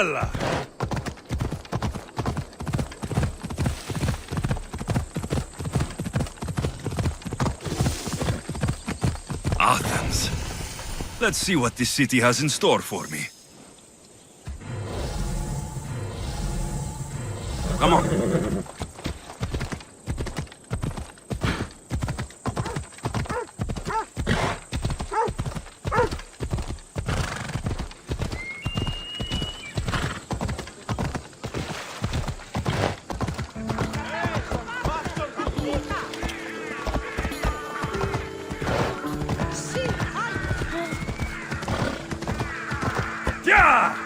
bella! Athens. Let's see what this city has in store for me. Come on. Yeah!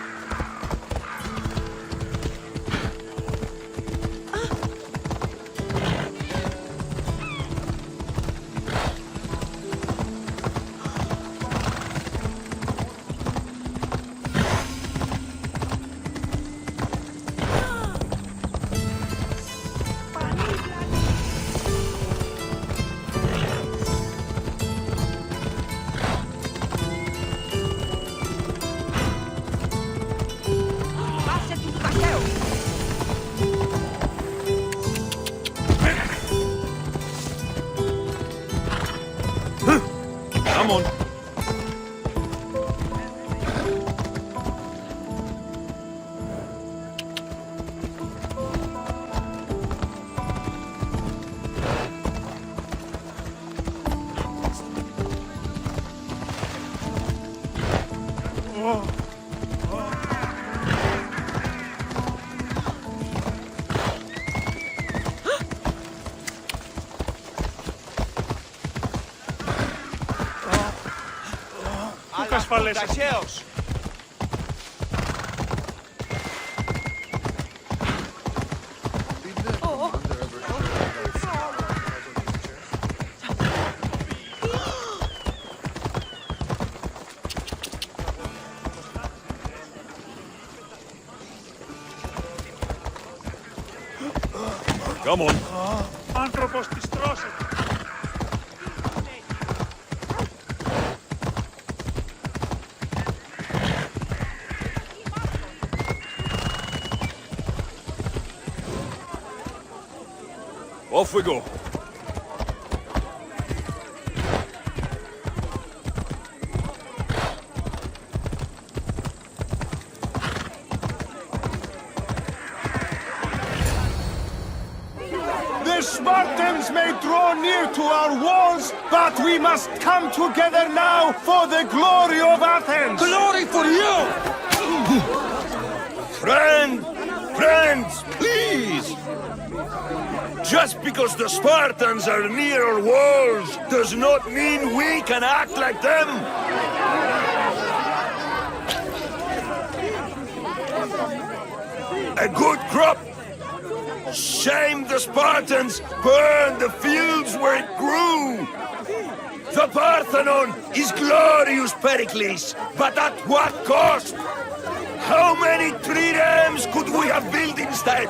Come on. Ταχαίως! Come on. Άνθρωπος της τρώσεται! Off we go. The Spartans may draw near to our walls, but we must come together now for the glory of Athens! Glory for you! Friends, please! Just because the Spartans are near our walls does not mean we can act like them! A good crop! Shame the Spartans burned the fields where it grew! The Parthenon is glorious, Pericles, but at what cost? How many triremes could we have built instead?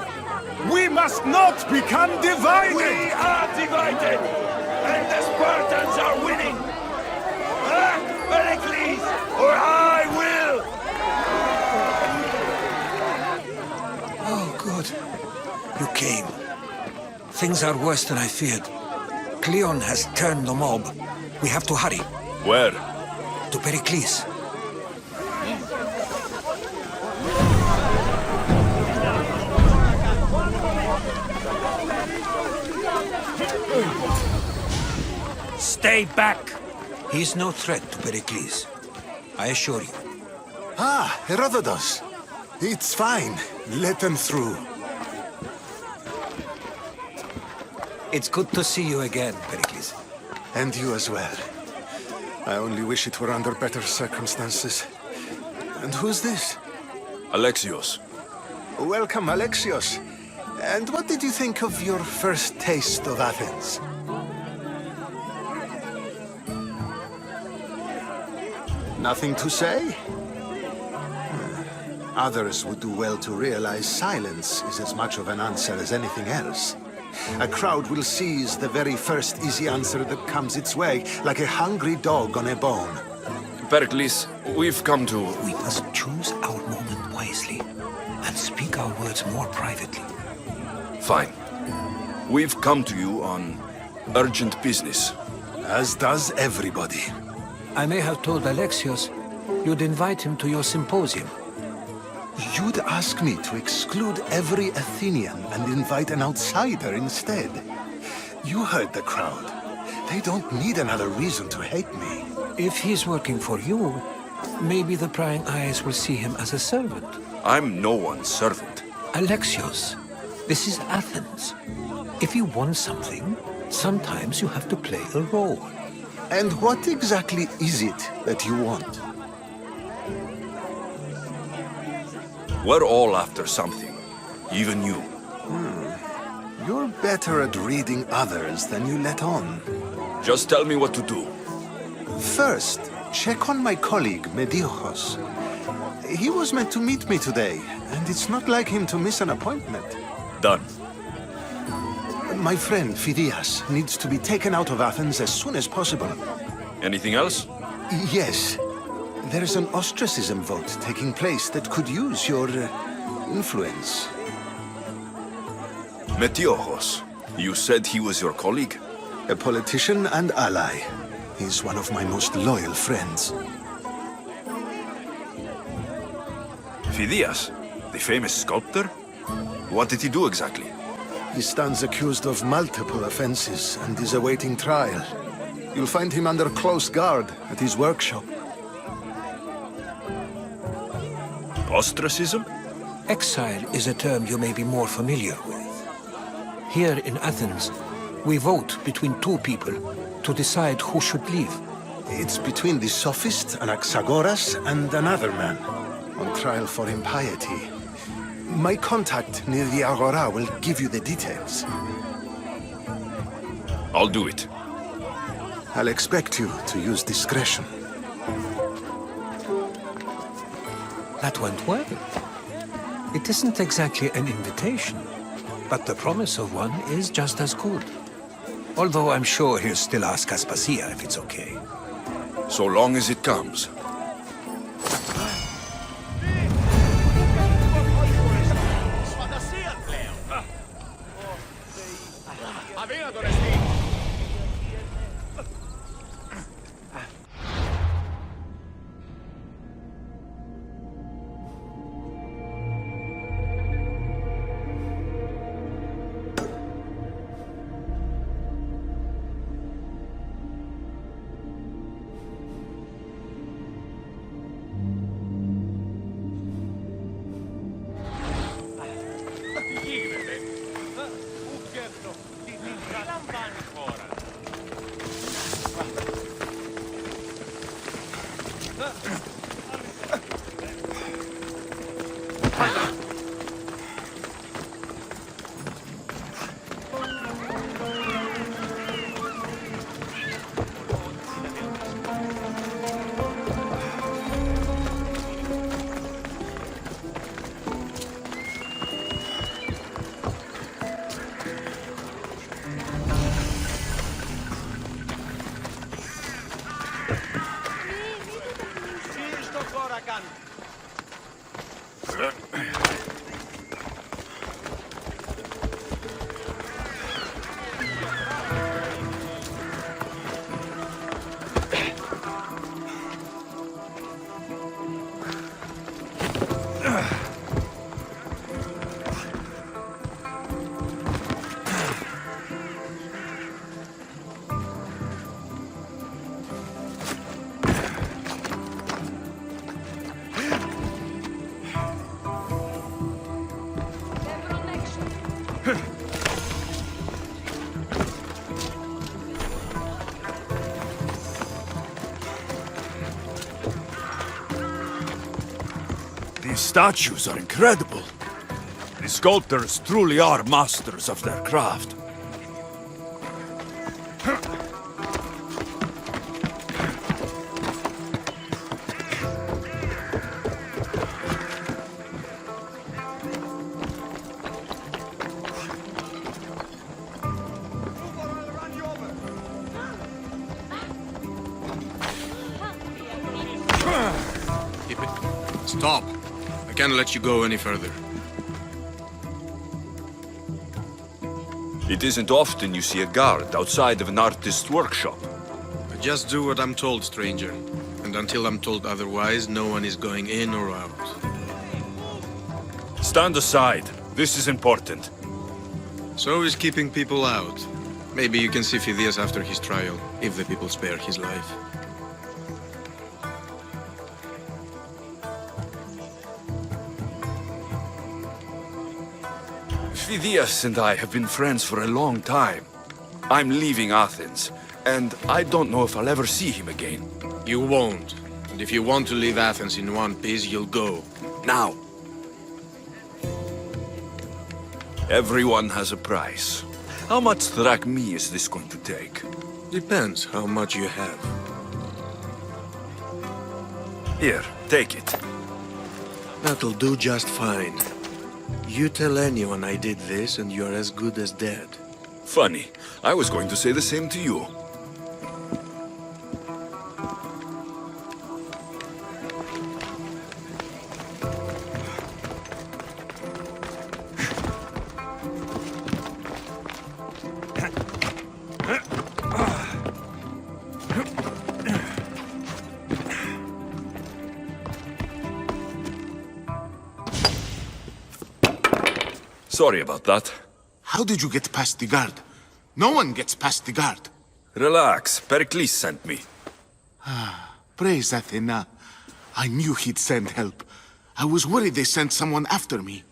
We must not become divided! We are divided, and the Spartans are winning! Act, Pericles, or I will! Oh, good. You came. Things are worse than I feared. Cleon has turned the mob. We have to hurry. Where? To Pericles. Stay back! He's no threat to Pericles. I assure you. Ah, Herodotus. It's fine. Let them through. It's good to see you again, Pericles. And you as well. I only wish it were under better circumstances. And who's this? Alexios. Welcome, Alexios. And what did you think of your first taste of Athens? Nothing to say? Others would do well to realize silence is as much of an answer as anything else. A crowd will seize the very first easy answer that comes its way, like a hungry dog on a bone. Pericles, we've come to... We must choose our moment wisely. but more privately. Fine. We've come to you on urgent business. As does everybody. I may have told Alexios you'd invite him to your symposium. You'd ask me to exclude every Athenian and invite an outsider instead. You heard the crowd. They don't need another reason to hate me. If he's working for you, maybe the prying eyes will see him as a servant. I'm no one's servant. Alexios, this is Athens. If you want something, sometimes you have to play a role. And what exactly is it that you want? We're all after something. Even you. You're better at reading others than you let on. Just tell me what to do. First, check on my colleague, Mediocos. He was meant to meet me today, and it's not like him to miss an appointment. Done. My friend, Phidias, needs to be taken out of Athens as soon as possible. Anything else? Yes. There's an ostracism vote taking place that could use your influence. Metiochos. You said he was your colleague? A politician and ally. He's one of my most loyal friends. Phidias, the famous sculptor? What did he do exactly? He stands accused of multiple offenses and is awaiting trial. You'll find him under close guard at his workshop. Ostracism? Exile is a term you may be more familiar with. Here in Athens, we vote between two people to decide who should leave. It's between the sophist Anaxagoras and another man, on trial for impiety. My contact near the Agora will give you the details. I'll do it. I'll expect you to use discretion. That went well. It isn't exactly an invitation, but the promise of one is just as good. Although I'm sure he'll still ask Aspasia if it's okay. So long as it comes. These statues are incredible. The sculptors truly are masters of their craft. Keep it. Stop. I can't let you go any further. It isn't often you see a guard outside of an artist's workshop. I just do what I'm told, stranger. And until I'm told otherwise, no one is going in or out. Stand aside. This is important. So is keeping people out. Maybe you can see Phidias after his trial, if the people spare his life. Phidias and I have been friends for a long time. I'm leaving Athens, and I don't know if I'll ever see him again. You won't. And if you want to leave Athens in one piece, you'll go. Now. Everyone has a price. How much drachmae is this going to take? Depends how much you have. Here, take it. That'll do just fine. You tell anyone I did this, and you're as good as dead. Funny. I was going to say the same to you. Sorry about that. How did you get past the guard? No one gets past the guard. Relax. Pericles sent me. Praise Athena. I knew he'd send help. I was worried they sent someone after me.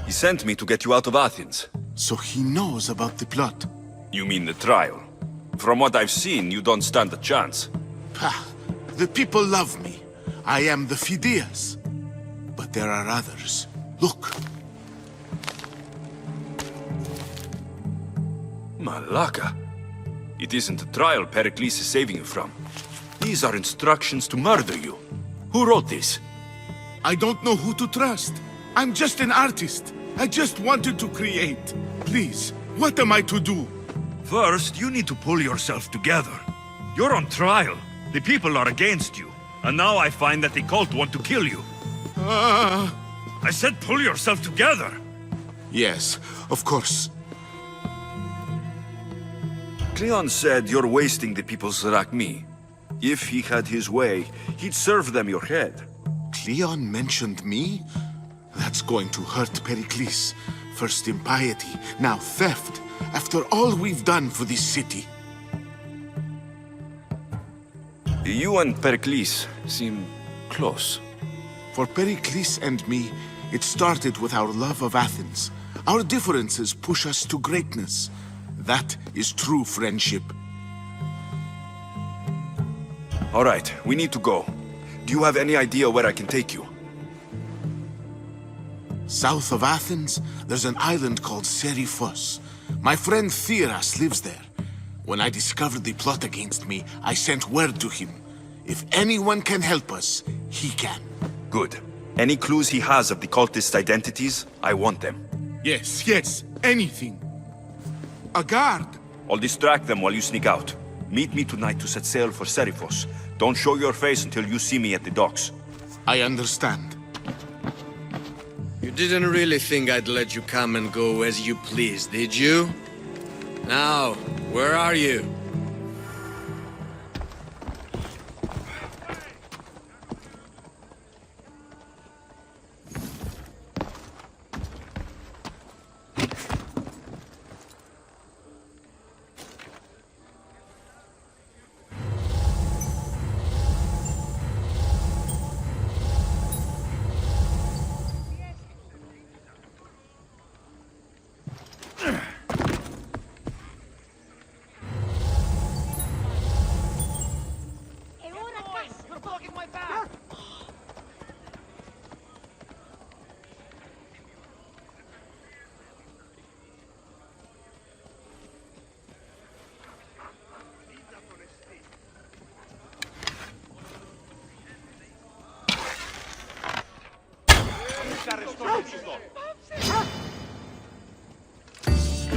He sent me to get you out of Athens. So he knows about the plot. You mean the trial? From what I've seen, you don't stand a chance. Pah, the people love me. I am the Phidias. But there are others. Look. Malaka. It isn't the trial Pericles is saving you from. These are instructions to murder you. Who wrote this? I don't know who to trust. I'm just an artist. I just wanted to create. Please, what am I to do? First, you need to pull yourself together. You're on trial. The people are against you. And now I find that the cult want to kill you. I said pull yourself together. Yes, of course. Cleon said you're wasting the people's drachmae. If he had his way, he'd serve them your head. Cleon mentioned me? That's going to hurt Pericles. First impiety, now theft. After all we've done for this city. You and Pericles seem close. For Pericles and me, it started with our love of Athens. Our differences push us to greatness. That is true friendship. All right, we need to go. Do you have any idea where I can take you? South of Athens, there's an island called Seriphos. My friend Theras lives there. When I discovered the plot against me, I sent word to him. If anyone can help us, he can. Good. Any clues he has of the cultists' identities, I want them. Yes, anything. A guard. I'll distract them while you sneak out. Meet me tonight to set sail for Seriphos. Don't show your face until you see me at the docks. I understand. You didn't really think I'd let you come and go as you please, did you? Now, where are you?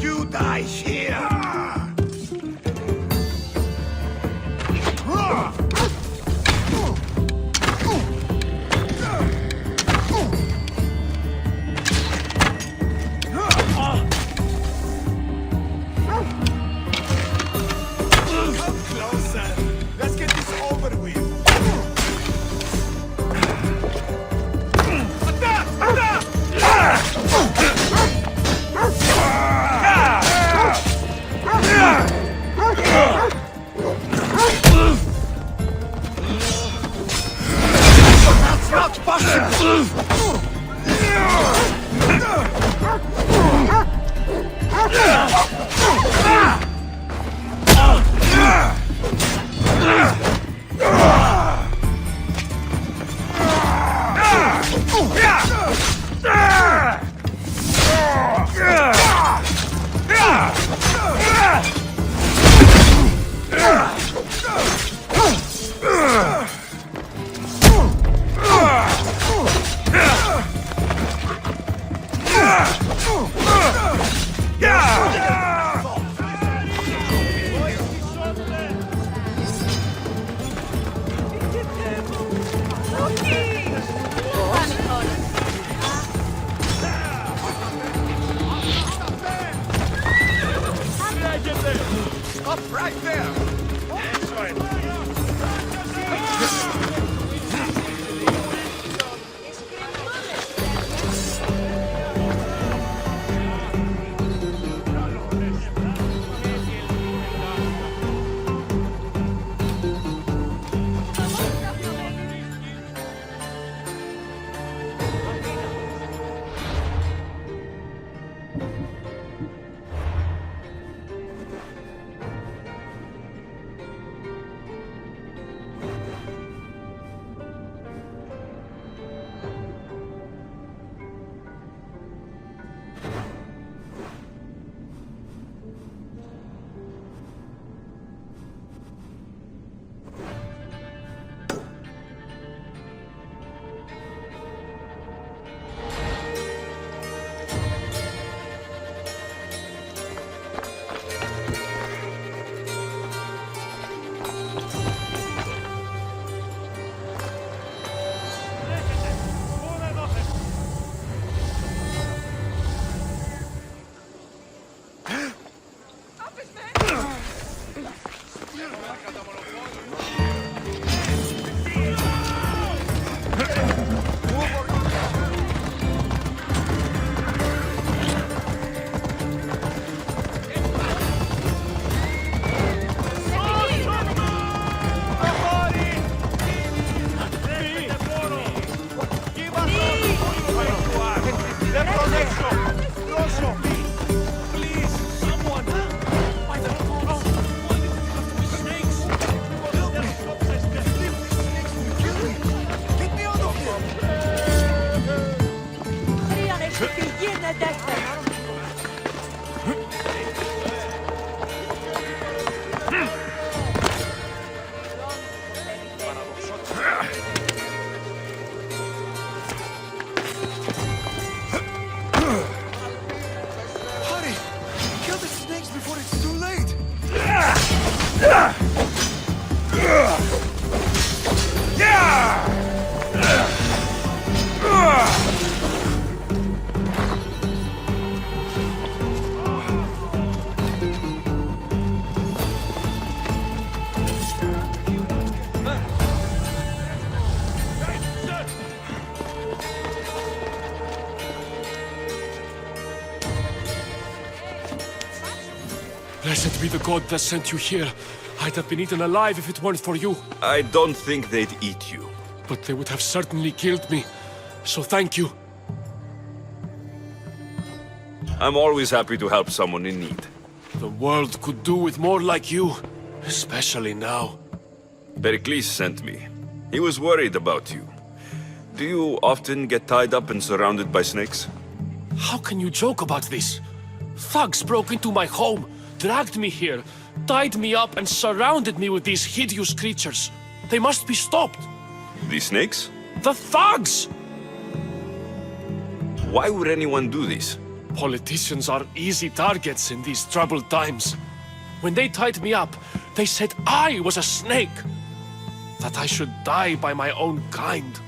You die here! Blessed be the god that sent you here. I'd have been eaten alive if it weren't for you. I don't think they'd eat you. But they would have certainly killed me. So thank you. I'm always happy to help someone in need. The world could do with more like you. Especially now. Pericles sent me. He was worried about you. Do you often get tied up and surrounded by snakes? How can you joke about this? Thugs broke into my home, dragged me here, tied me up and surrounded me with these hideous creatures. They must be stopped. The snakes? The thugs! Why would anyone do this? Politicians are easy targets in these troubled times. When they tied me up, they said I was a snake. That I should die by my own kind.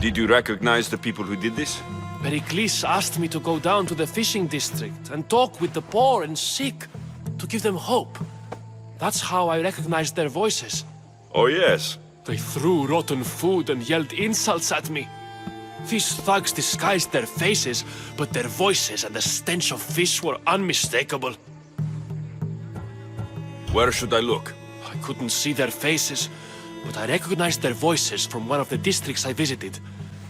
Did you recognize the people who did this? Pericles asked me to go down to the fishing district and talk with the poor and sick, to give them hope. That's how I recognized their voices. Oh yes. They threw rotten food and yelled insults at me. These thugs disguised their faces, but their voices and the stench of fish were unmistakable. Where should I look? I couldn't see their faces, but I recognized their voices from one of the districts I visited.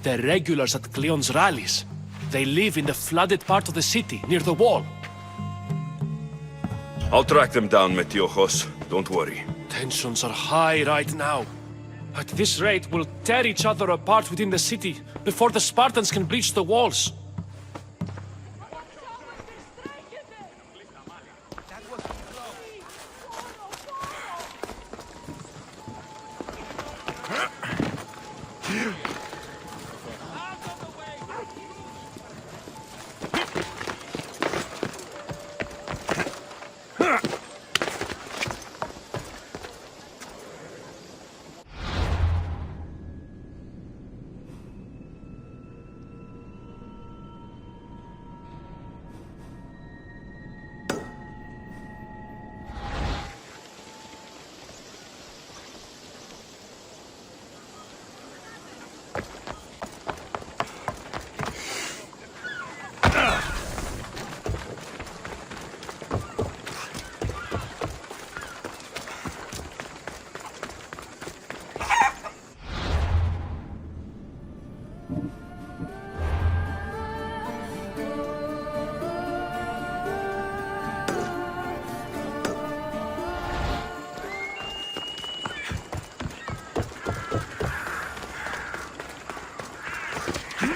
They're regulars at Cleon's rallies. They live in the flooded part of the city, near the wall. I'll track them down, Metiojos. Don't worry. Tensions are high right now. At this rate, we'll tear each other apart within the city before the Spartans can breach the walls.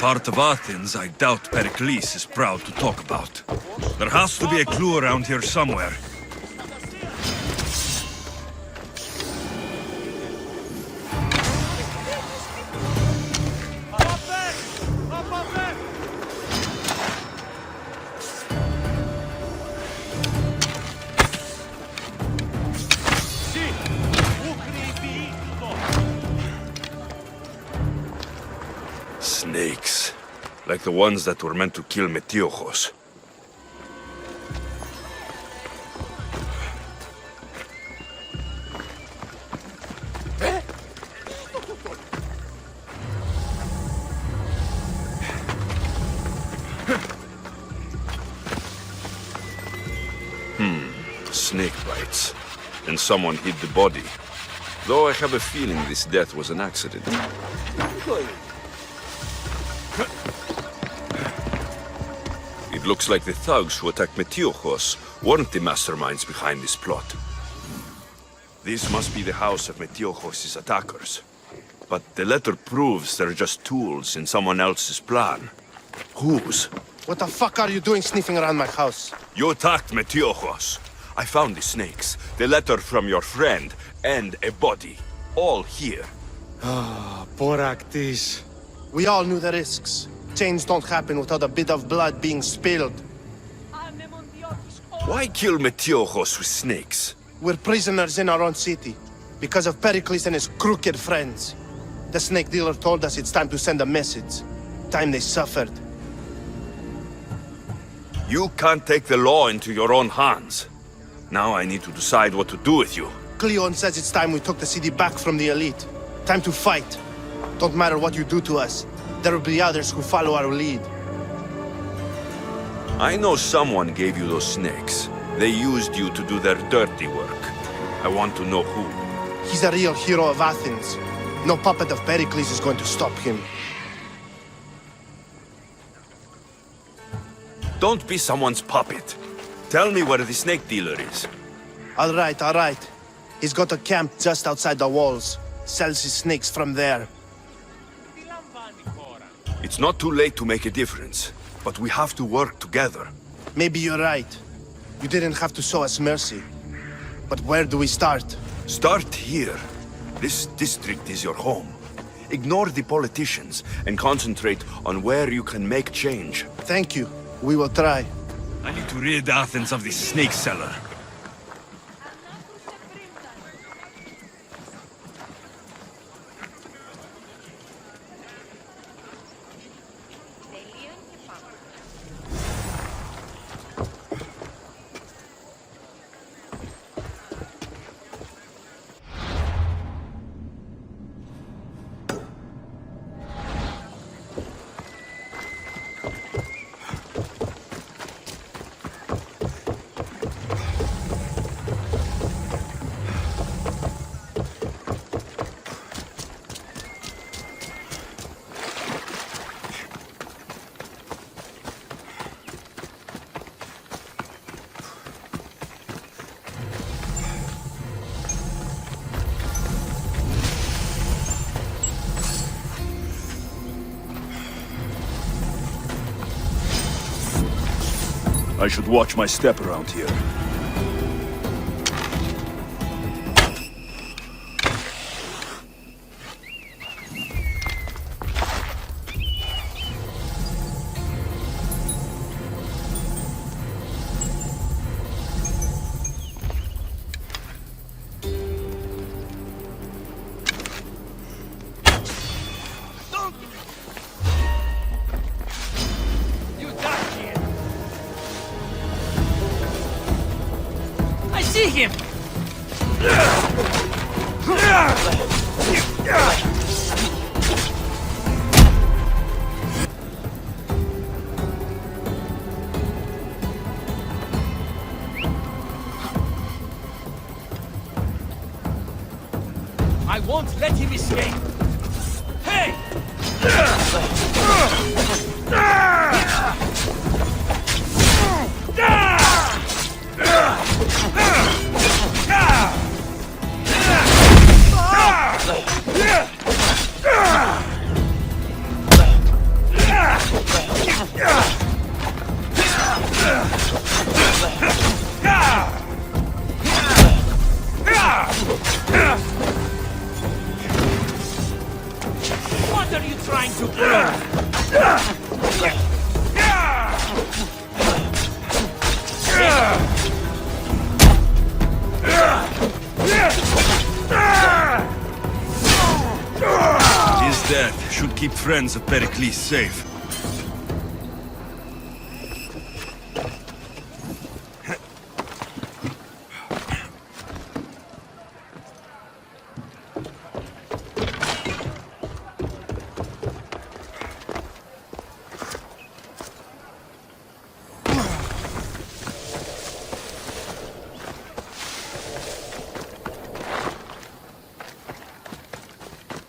Part of Athens I doubt Pericles is proud to talk about. There has to be a clue around here somewhere. Snakes. Like the ones that were meant to kill Metiojos. Snake bites. And someone hid the body. Though I have a feeling this death was an accident. It looks like the thugs who attacked Metiojos weren't the masterminds behind this plot. This must be the house of Metiojos' attackers. But the letter proves they're just tools in someone else's plan. Whose? What the fuck are you doing sniffing around my house? You attacked Metiojos. I found the snakes, the letter from your friend, and a body. All here. Boraktis. We all knew the risks. Change don't happen without a bit of blood being spilled. Why kill Metiojos with snakes? We're prisoners in our own city, because of Pericles and his crooked friends. The snake dealer told us it's time to send a message. Time they suffered. You can't take the law into your own hands. Now I need to decide what to do with you. Cleon says it's time we took the city back from the elite. Time to fight. Don't matter what you do to us. There will be others who follow our lead. I know someone gave you those snakes. They used you to do their dirty work. I want to know who. He's a real hero of Athens. No puppet of Pericles is going to stop him. Don't be someone's puppet. Tell me where the snake dealer is. All right, all right. He's got a camp just outside the walls. Sells his snakes from there. It's not too late to make a difference, but we have to work together. Maybe you're right. You didn't have to show us mercy. But where do we start? Start here. This district is your home. Ignore the politicians and concentrate on where you can make change. Thank you. We will try. I need to rid Athens of this snake seller. I should watch my step around here. See him! I won't let him escape! Hey! What are you trying to prove? His death should keep friends of Pericles safe.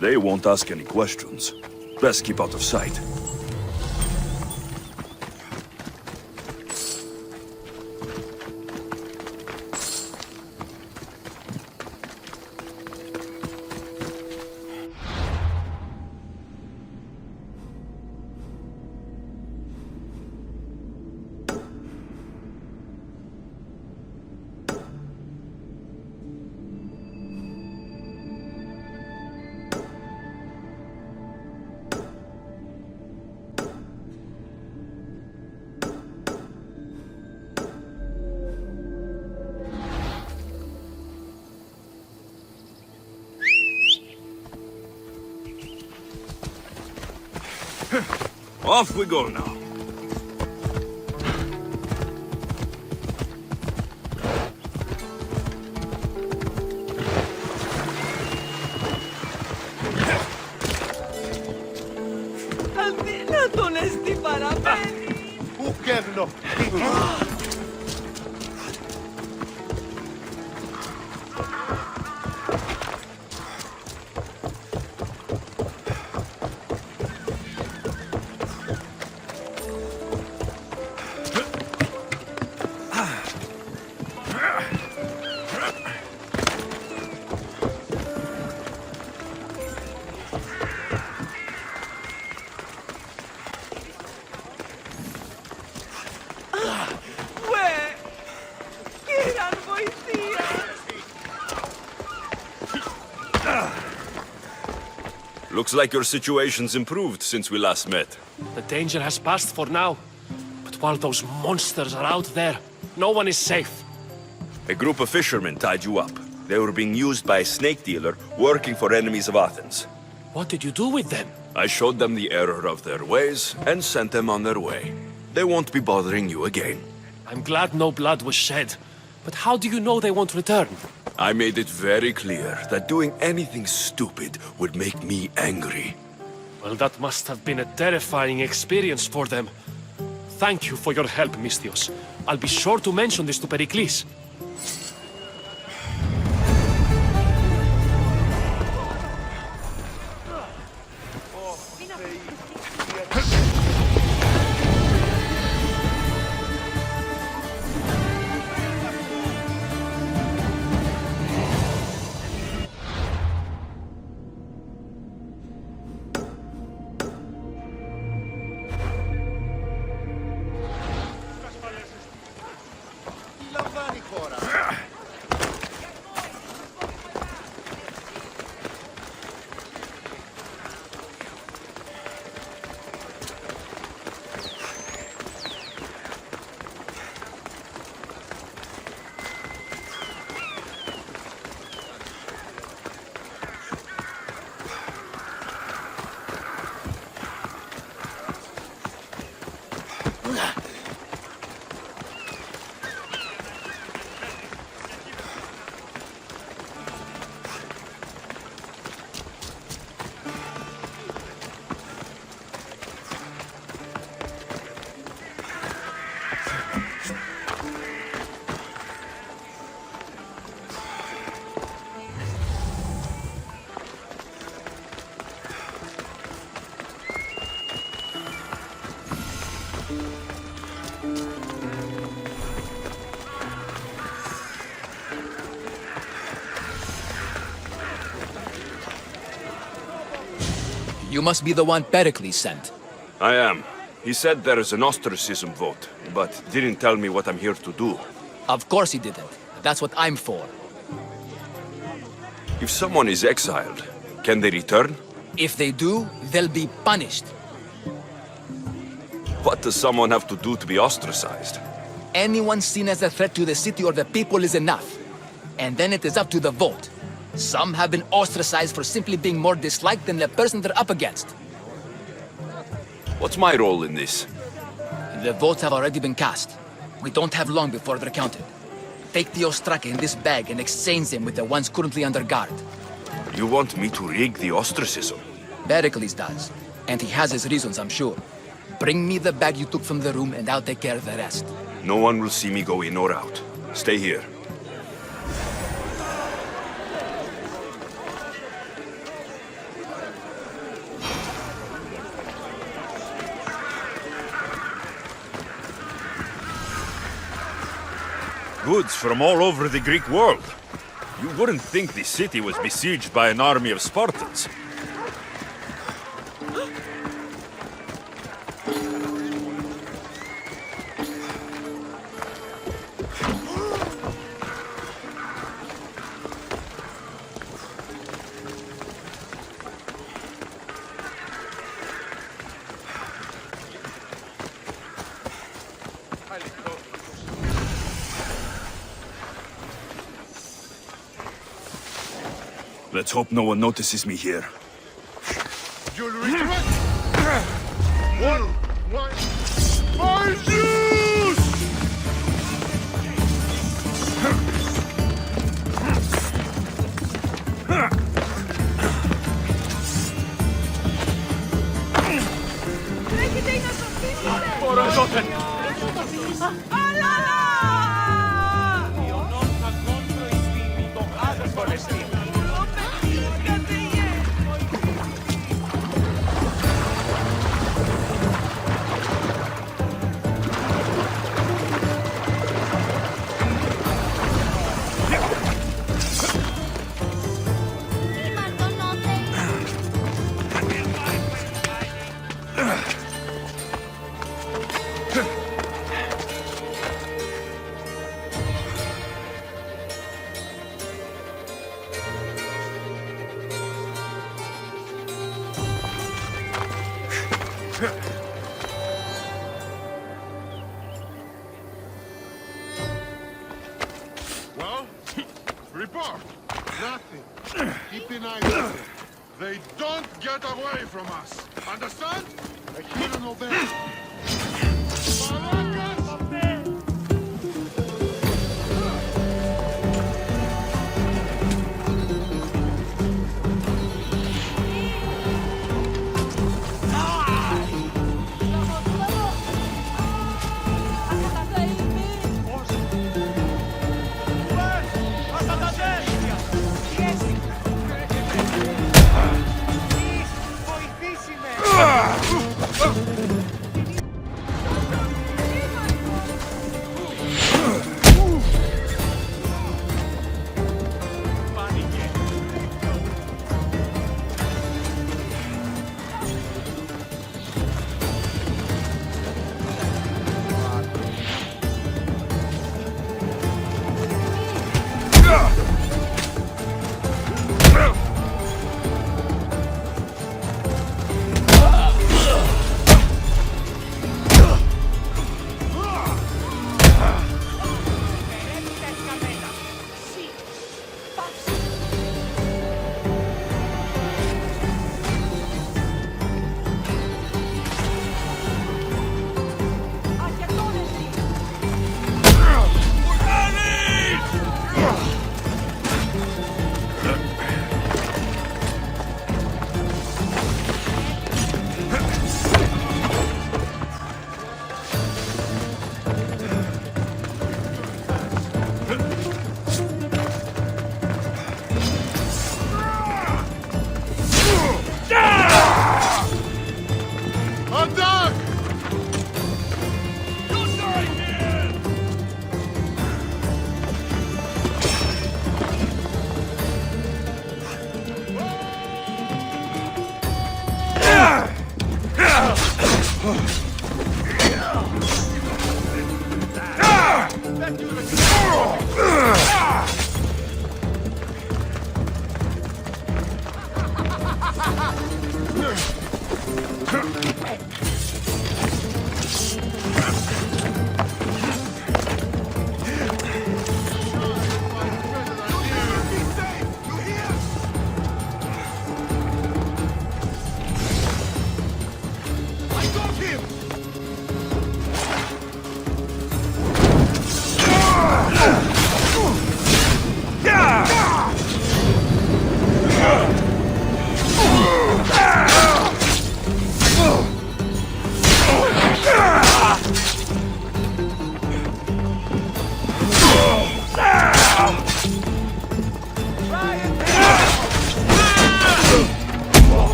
They won't ask any questions. Best keep out of sight. Off we go now. Αδύνατον εστι παραμένει. l'inferno! Looks like your situation's improved since we last met. The danger has passed for now. But while those monsters are out there, no one is safe. A group of fishermen tied you up. They were being used by a snake dealer working for enemies of Athens. What did you do with them? I showed them the error of their ways and sent them on their way. They won't be bothering you again. I'm glad no blood was shed. But how do you know they won't return? I made it very clear that doing anything stupid would make me angry. Well, that must have been a terrifying experience for them. Thank you for your help, Misthios. I'll be sure to mention this to Pericles. You must be the one Pericles sent. I am. He said there is an ostracism vote, but didn't tell me what I'm here to do. Of course he didn't. That's what I'm for. If someone is exiled, can they return? If they do, they'll be punished. What does someone have to do to be ostracized? Anyone seen as a threat to the city or the people is enough. And then it is up to the vote. Some have been ostracized for simply being more disliked than the person they're up against. What's my role in this? The votes have already been cast. We don't have long before they're counted. Take the ostraka in this bag and exchange them with the ones currently under guard. You want me to rig the ostracism? Pericles does. And he has his reasons, I'm sure. Bring me the bag you took from the room and I'll take care of the rest. No one will see me go in or out. Stay here. Goods from all over the Greek world. You wouldn't think the city was besieged by an army of Spartans. Let's hope no one notices me here. You'll regret. One. My Zeus! Morazoten! Well, report. Nothing. Keep an eye on them. They don't get away from us. Understand? I hear and obey.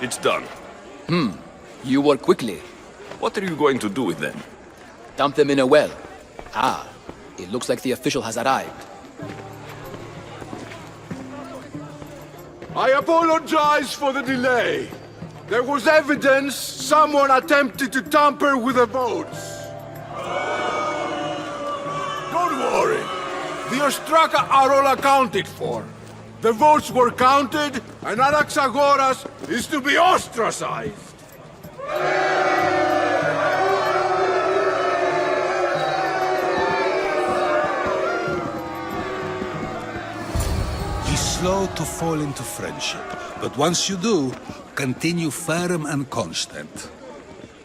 It's done. You work quickly. What are you going to do with them? Dump them in a well. Ah, it looks like the official has arrived. I apologize for the delay. There was evidence someone attempted to tamper with the votes. Don't worry. The Ostraka are all accounted for. The votes were counted, and Anaxagoras is to be ostracized. Be slow to fall into friendship, but once you do, continue firm and constant.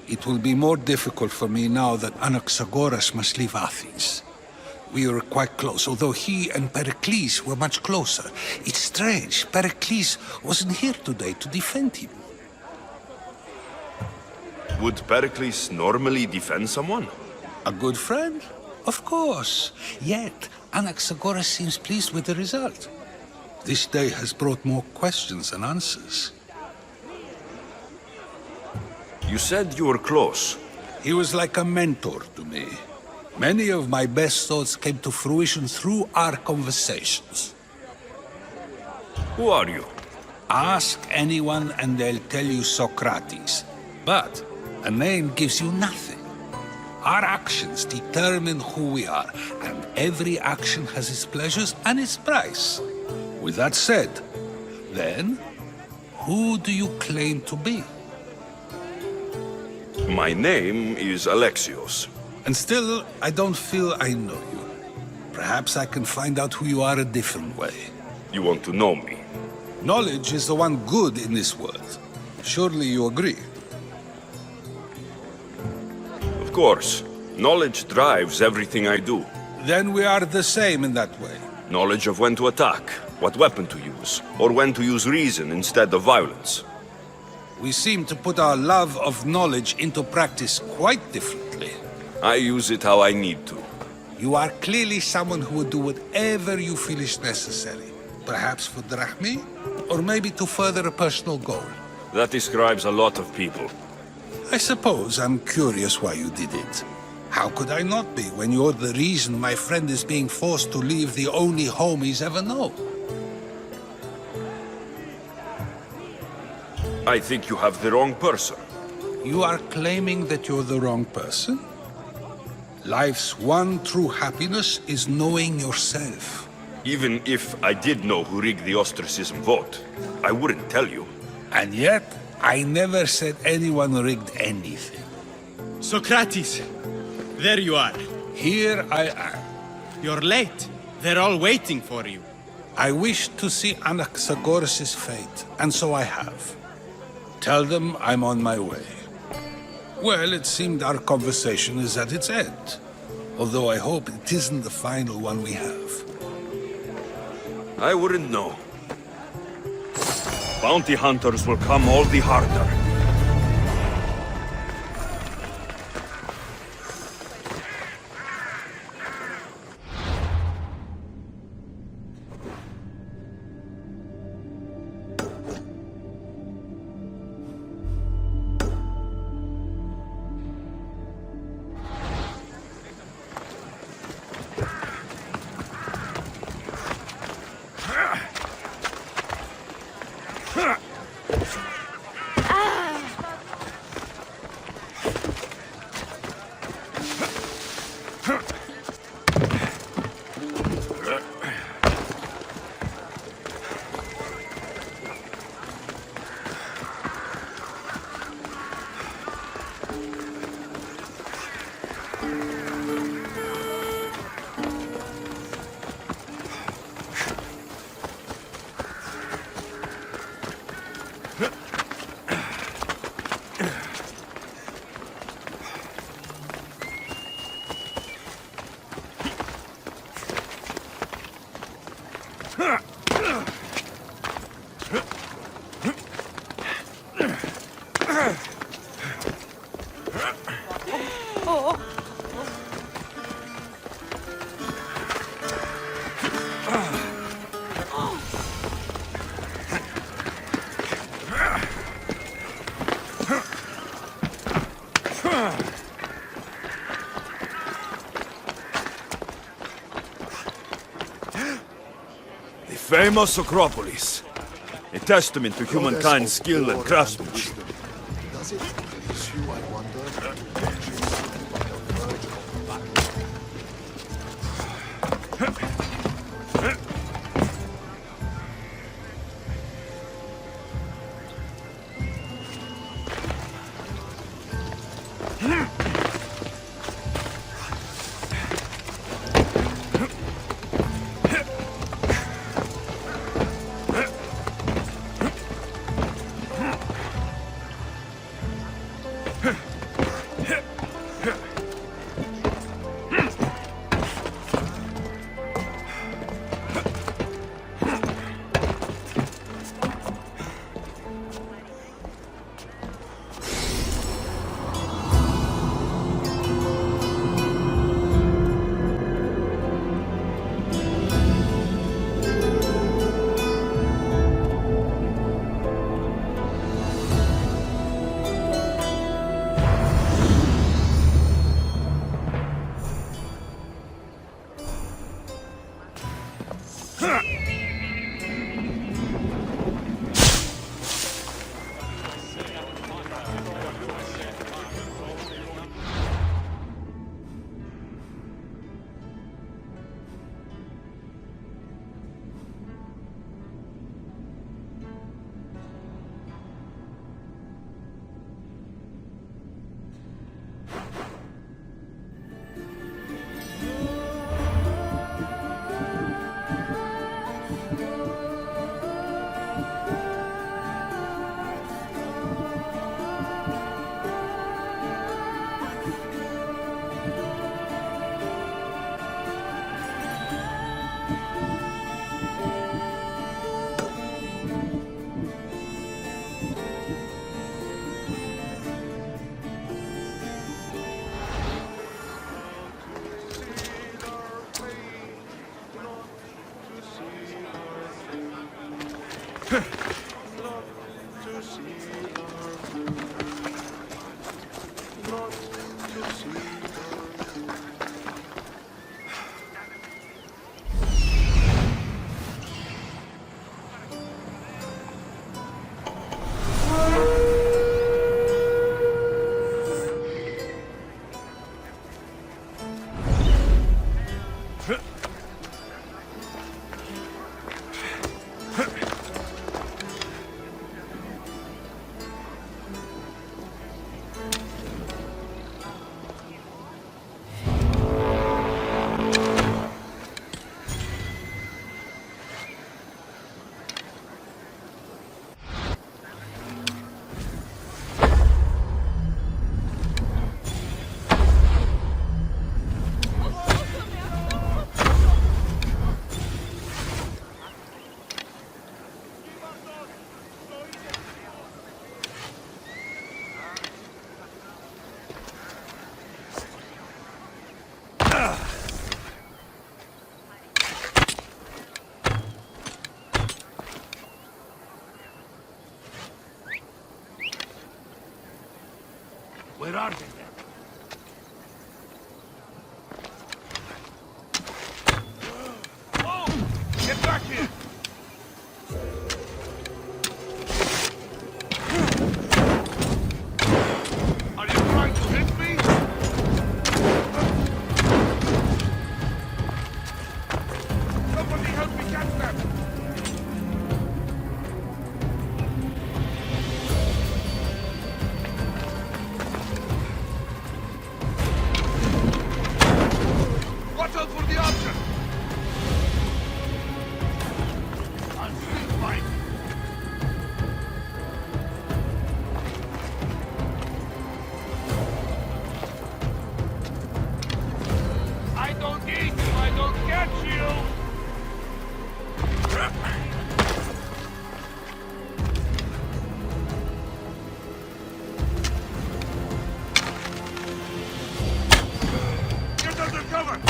It will be more difficult for me now that Anaxagoras must leave Athens. We were quite close, although he and Pericles were much closer. It's strange, Pericles wasn't here today to defend him. Would Pericles normally defend someone? A good friend? Of course. Yet, Anaxagoras seems pleased with the result. This day has brought more questions than answers. You said you were close. He was like a mentor to me. Many of my best thoughts came to fruition through our conversations. Who are you? Ask anyone and they'll tell you Sokrates. But a name gives you nothing. Our actions determine who we are, and every action has its pleasures and its price. With that said, then, who do you claim to be? My name is Alexios. And still, I don't feel I know you. Perhaps I can find out who you are a different way. You want to know me? Knowledge is the one good in this world. Surely you agree? Of course. Knowledge drives everything I do. Then we are the same in that way. Knowledge of when to attack, what weapon to use, or when to use reason instead of violence. We seem to put our love of knowledge into practice quite differently. I use it how I need to. You are clearly someone who would do whatever you feel is necessary. Perhaps for drachmi, or maybe to further a personal goal. That describes a lot of people. I suppose I'm curious why you did it. How could I not be when you're the reason my friend is being forced to leave the only home he's ever known? I think you have the wrong person. You are claiming that you're the wrong person? Life's one true happiness is knowing yourself. Even if I did know who rigged the ostracism vote, I wouldn't tell you. And yet, I never said anyone rigged anything. Sokrates, there you are. Here I am. You're late. They're all waiting for you. I wish to see Anaxagoras' fate, and so I have. Tell them I'm on my way. Well, it seemed our conversation is at its end. Although I hope it isn't the final one we have. I wouldn't know. Bounty hunters will come all the harder. Famous Sokrates, a testament to humankind's skill and craftsmanship. Does it please you, I wonder? Where are they then? Get back here! Are you trying to hit me? Somebody help me catch them! Watch out for the archer! I'll still fight! I don't eat if I don't catch you! Get under cover!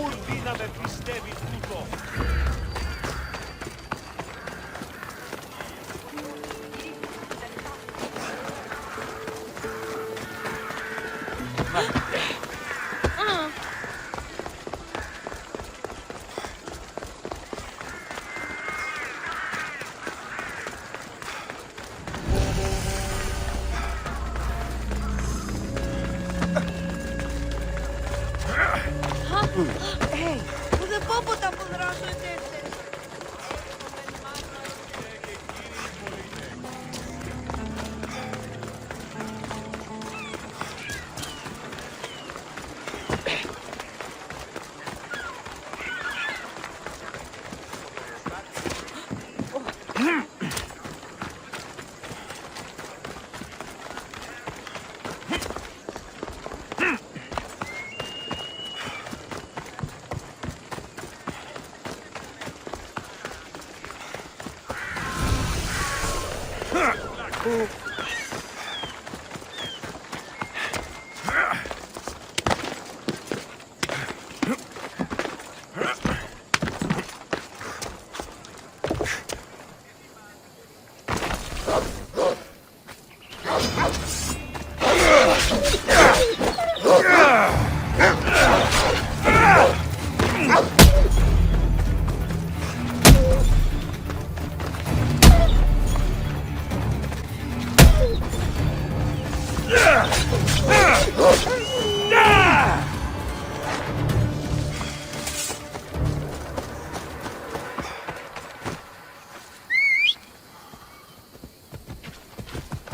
Urbi να με πιστεύει τούτο. Hey, δεν πω ποτέ αποδράσω έτσι.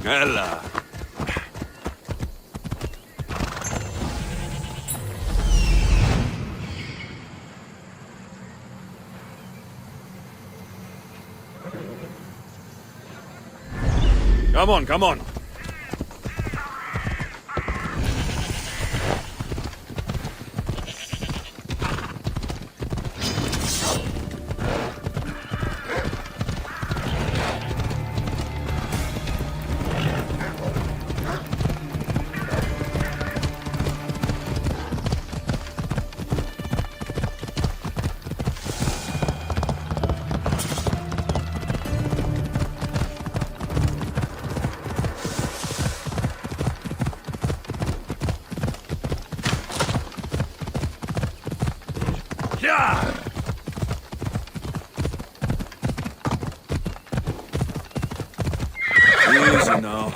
Έλα. Come on, come on. Easy now.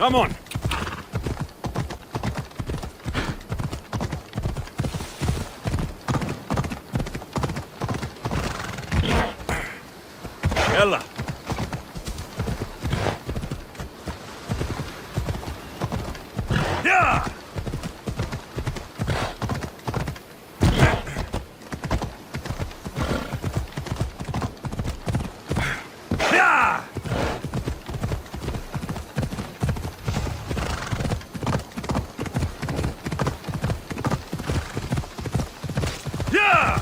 Come on. Ella. Yeah. Yeah. Yeah.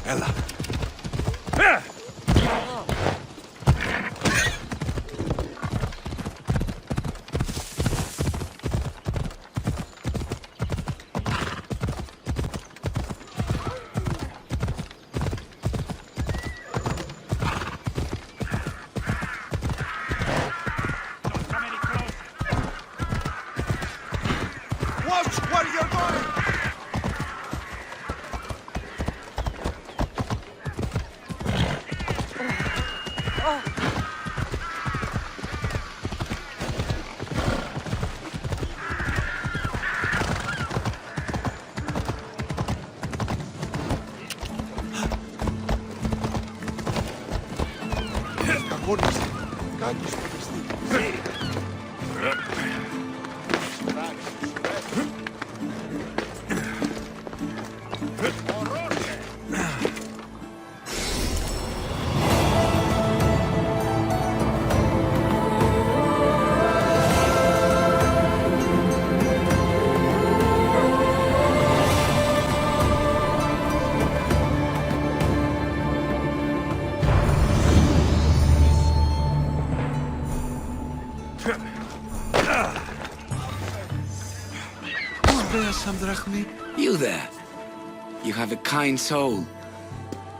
Ella. Yeah. Watch where you're going! You there. You have a kind soul.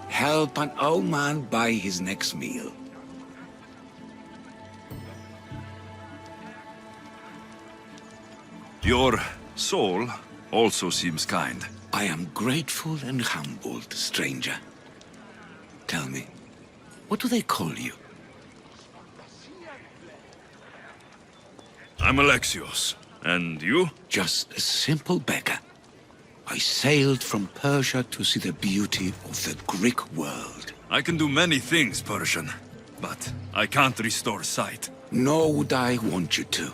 Help an old man buy his next meal. Your soul also seems kind. I am grateful and humbled, stranger. Tell me, what do they call you? I'm Alexios. And you? Just a simple beggar. I sailed from Persia to see the beauty of the Greek world. I can do many things, Persian, but I can't restore sight. Nor would I want you to.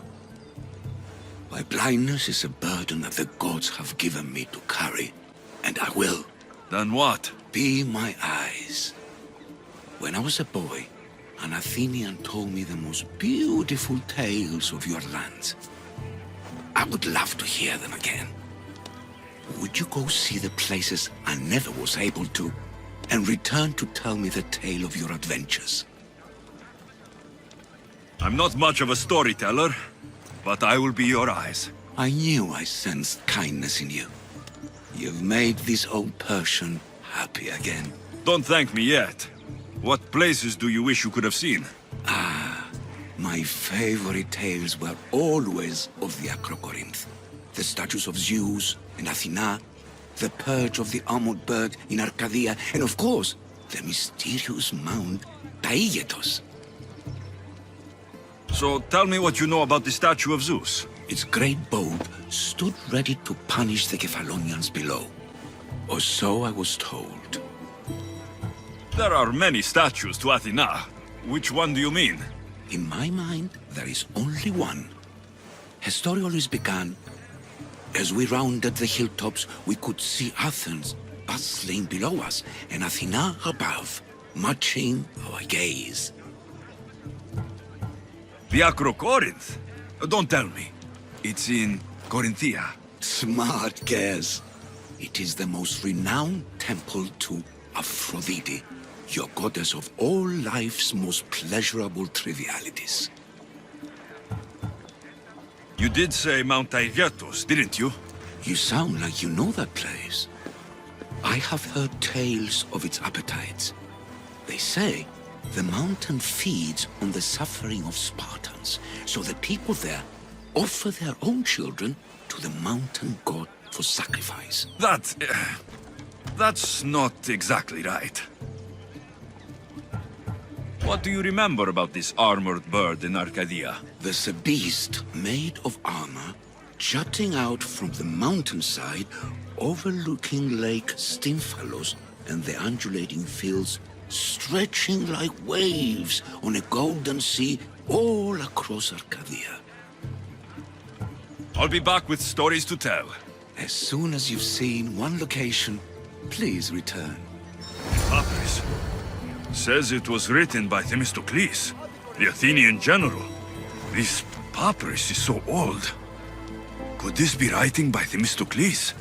My blindness is a burden that the gods have given me to carry, and I will. Then what? Be my eyes. When I was a boy, an Athenian told me the most beautiful tales of your lands. I would love to hear them again. Would you go see the places I never was able to, and return to tell me the tale of your adventures? I'm not much of a storyteller, but I will be your eyes. I knew I sensed kindness in you. You've made this old Persian happy again. Don't thank me yet. What places do you wish you could have seen? My favorite tales were always of the Acrocorinth. The statues of Zeus and Athena, the perch of the armored bird in Arcadia, and of course, the mysterious Mount Taygetos. So tell me what you know about the statue of Zeus. Its great bow stood ready to punish the Kephalonians below. Or so I was told. There are many statues to Athena. Which one do you mean? In my mind, there is only one. Her story always began. As we rounded the hilltops, we could see Athens bustling below us, and Athena above, matching our gaze. The Acrocorinth? Don't tell me. It's in Corinthia. Smart guess. It is the most renowned temple to Aphrodite, your goddess of all life's most pleasurable trivialities. You did say Mount Taygetos, didn't you? You sound like you know that place. I have heard tales of its appetites. They say the mountain feeds on the suffering of Spartans, so the people there offer their own children to to the mountain god for sacrifice. That's not exactly right. What do you remember about this armored bird in Arcadia? There's a beast made of armor jutting out from the mountainside, overlooking Lake Stymphalos and the undulating fields stretching like waves on a golden sea all across Arcadia. I'll be back with stories to tell. As soon as you've seen one location, please return. Papyrus says it was written by Themistocles, the Athenian general. This papyrus is so old. Could this be writing by Themistocles?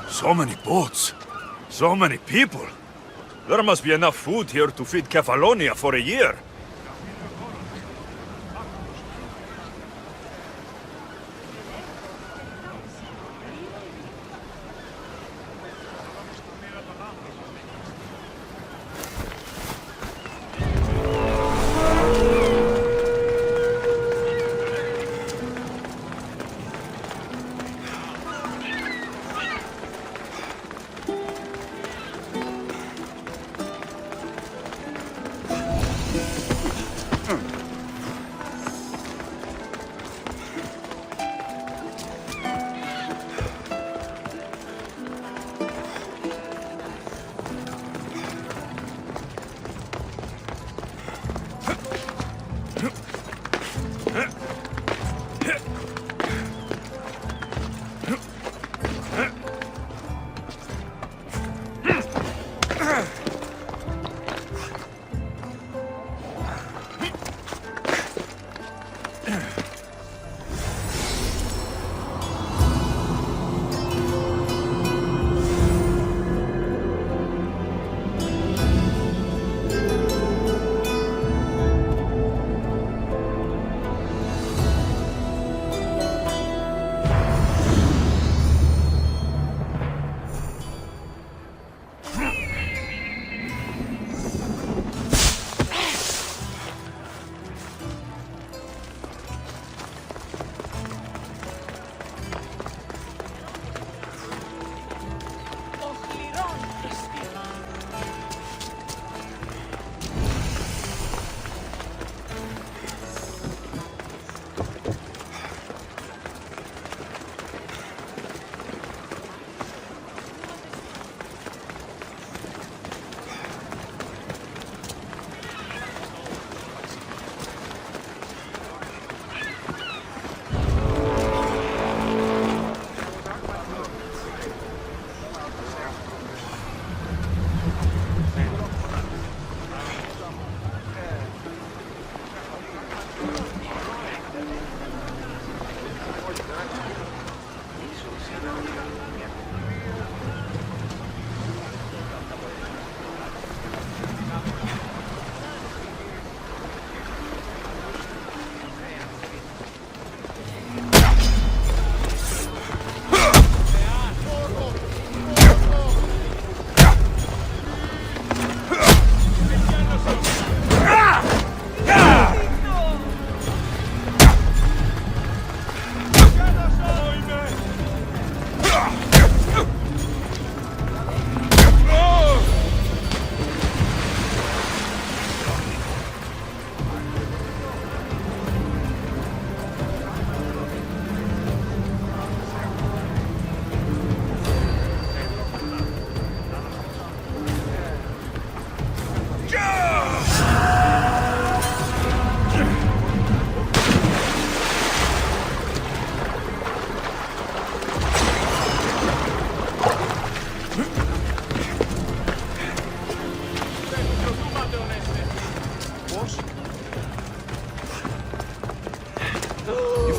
So many boats. So many people. There must be enough food here to feed Kefalonia for a year.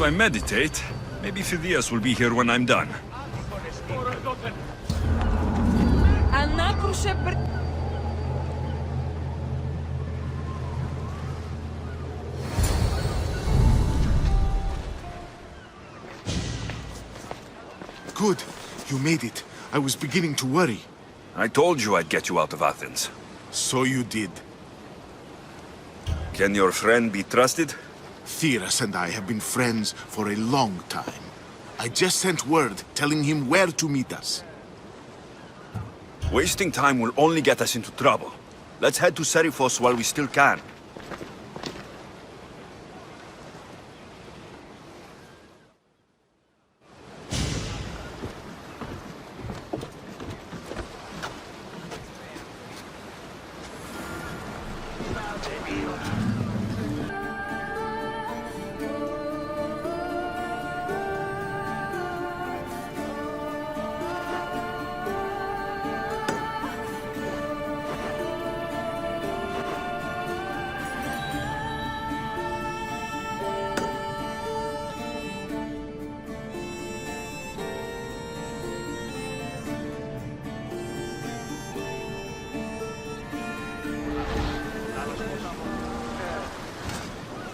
I meditate, maybe Phidias will be here when I'm done. Good. You made it. I was beginning to worry. I told you I'd get you out of Athens. So you did. Can your friend be trusted? Theras and I have been friends for a long time. I just sent word telling him where to meet us. Wasting time will only get us into trouble. Let's head to Seriphos while we still can.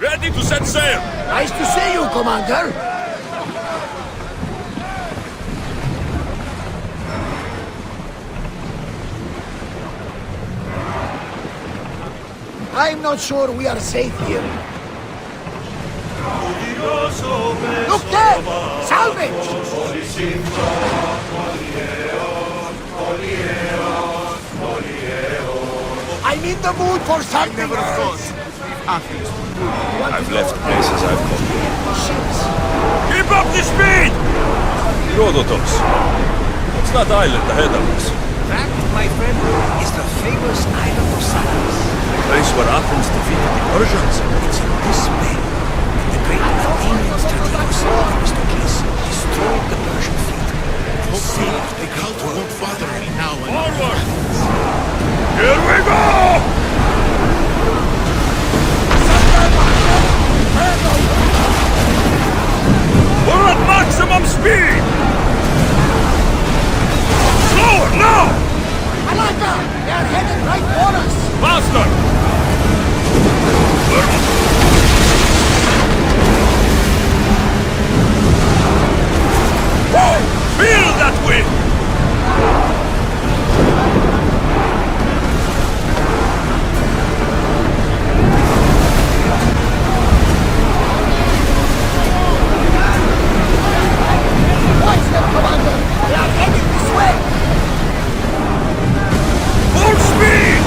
Ready to set sail! Nice to see you, Commander. I'm not sure we are safe here. Look there! Salvage! I'm in the mood for something. Never thought Athens. I've left places I've called. Keep up the speed! Herodotus. What's that island ahead of us? That, my friend, is the famous island of Sokrates. The place where Athens defeated the Persians. It's in this bay that the great Athenian strategist Sokrates destroyed the Persian fleet. Hopefully, the cult won't bother me now. Onward! Here we go! We're at maximum speed! Slower, now! Alaka! They are headed right for us! Faster! Whoa! Feel that wind! Watch them, Commander! They are headed this way! Full speed!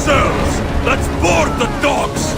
yourselves! Let's board the dogs!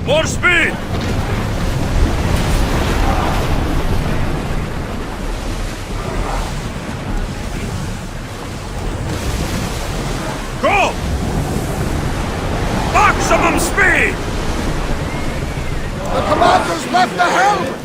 More speed! Go! Maximum speed! The commander's left the helm!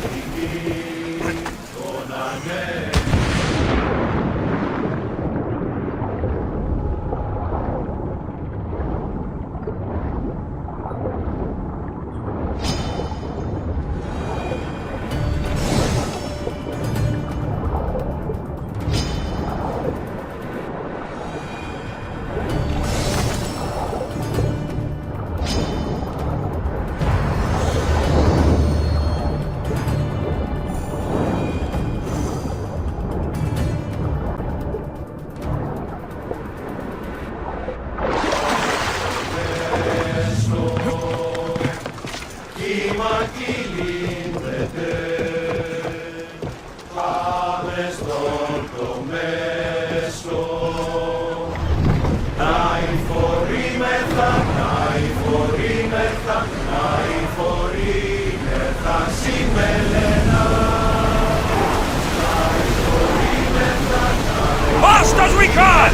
Fast as we can!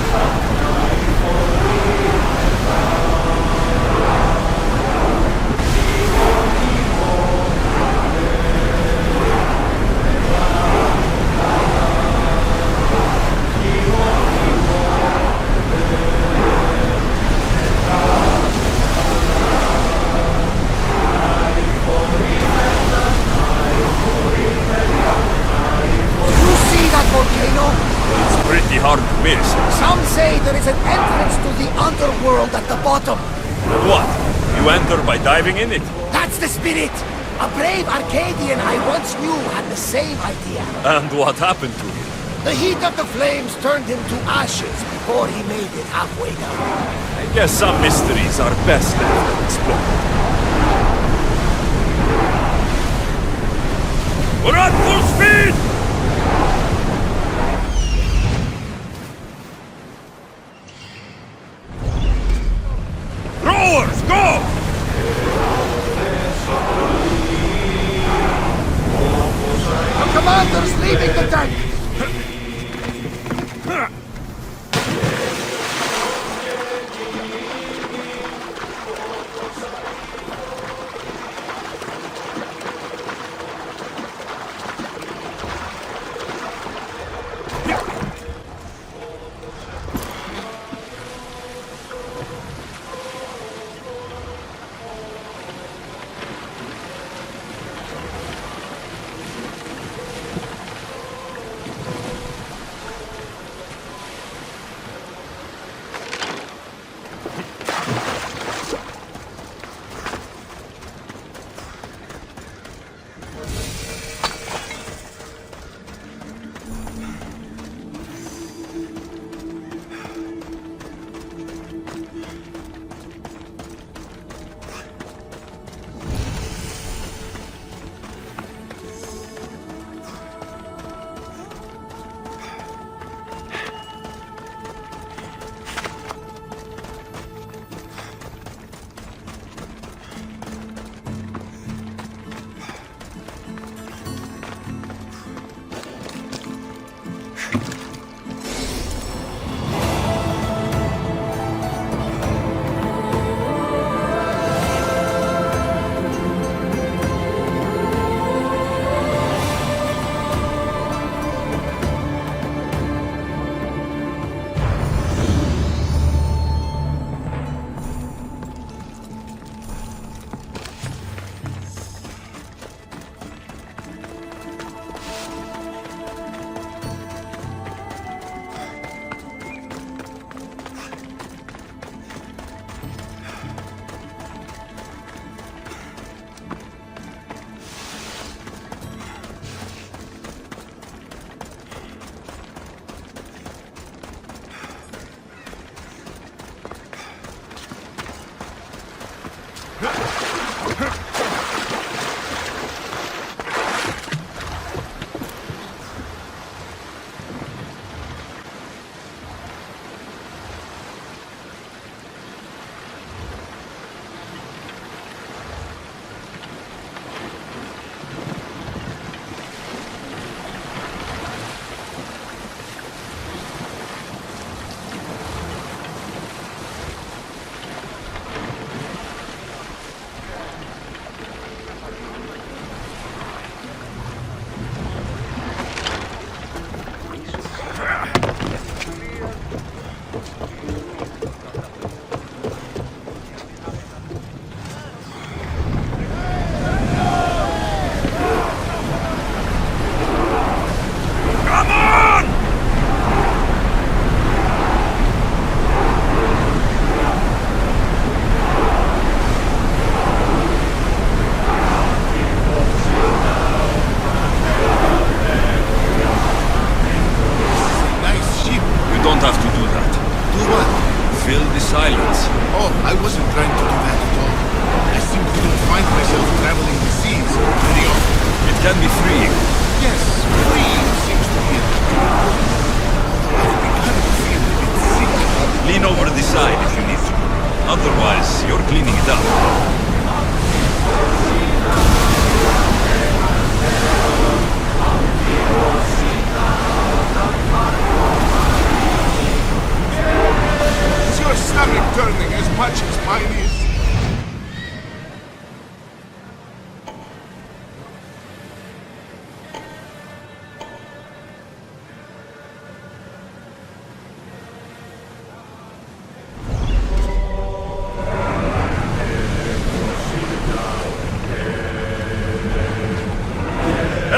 Pretty hard to miss. Some say there is an entrance to the underworld at the bottom. And what? You enter by diving in it? That's the spirit! A brave Arcadian I once knew had the same idea. And what happened to him? The heat of the flames turned him to ashes before he made it halfway down. I guess some mysteries are best left unexplored. We're at full speed! Rowers, go! The commander's leaving the deck!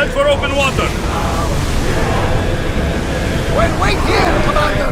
Head for open water! Well, wait here, Commander!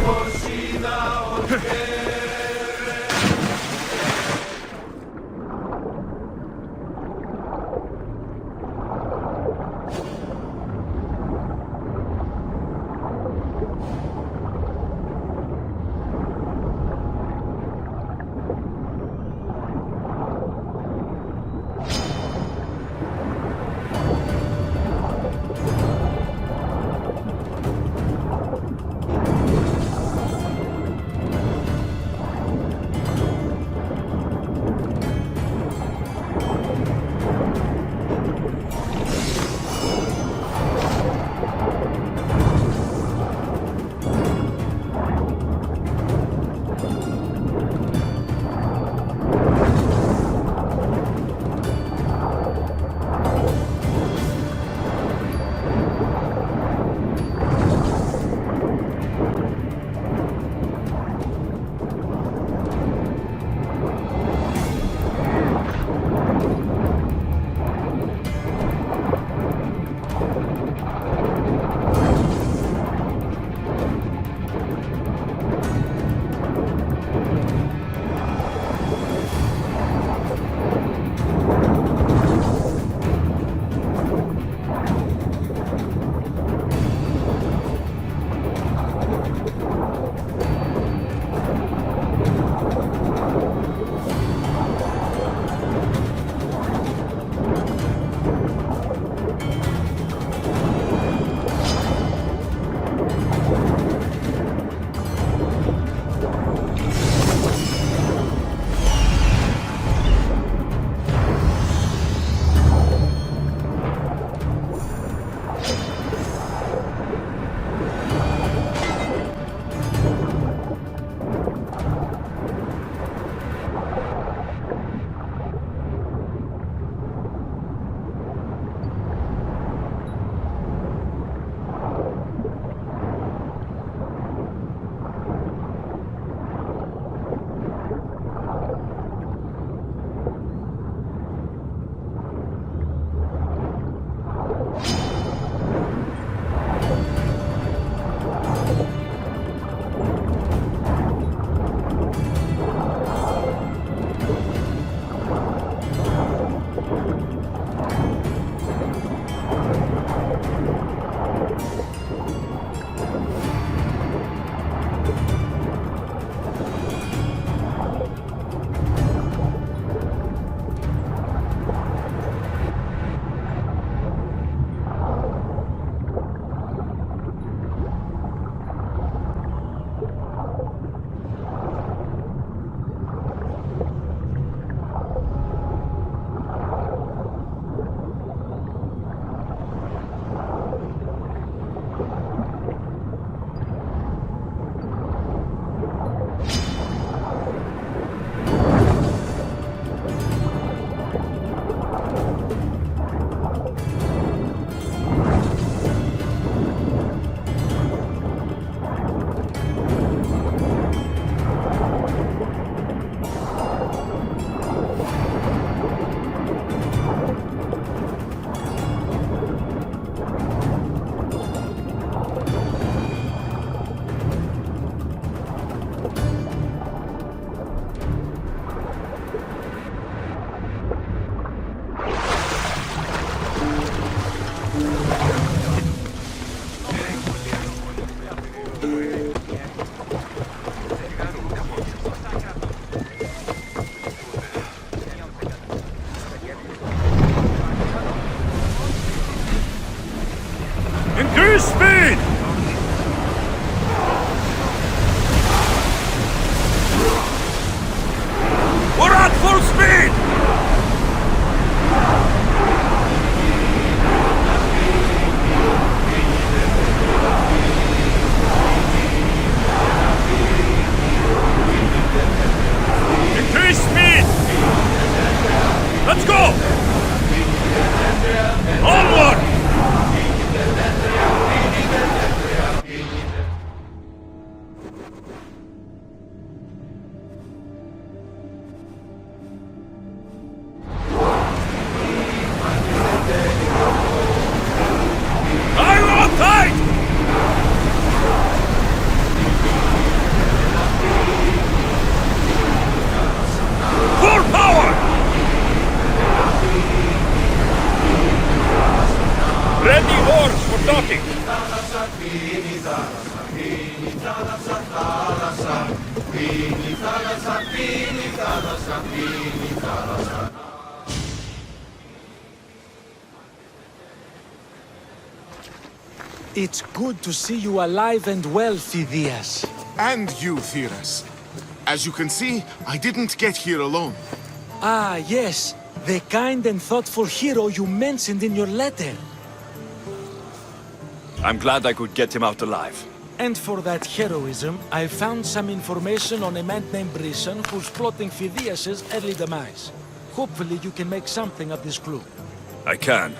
Increase speed! We're at full speed! Increase speed! Let's go! Onward! Bloody whores for talking! It's good to see you alive and well, Phidias. And you, Theras. As you can see, I didn't get here alone. Ah, yes. The kind and thoughtful hero you mentioned in your letter. I'm glad I could get him out alive. And for that heroism, I found some information on a man named Brisson who's plotting Phidias' early demise. Hopefully you can make something of this clue. I can.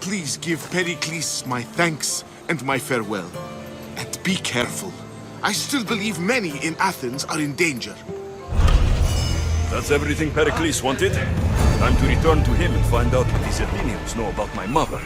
Please give Pericles my thanks and my farewell. And be careful. I still believe many in Athens are in danger. That's everything Pericles wanted. Time to return to him and find out what these Athenians know about my mother.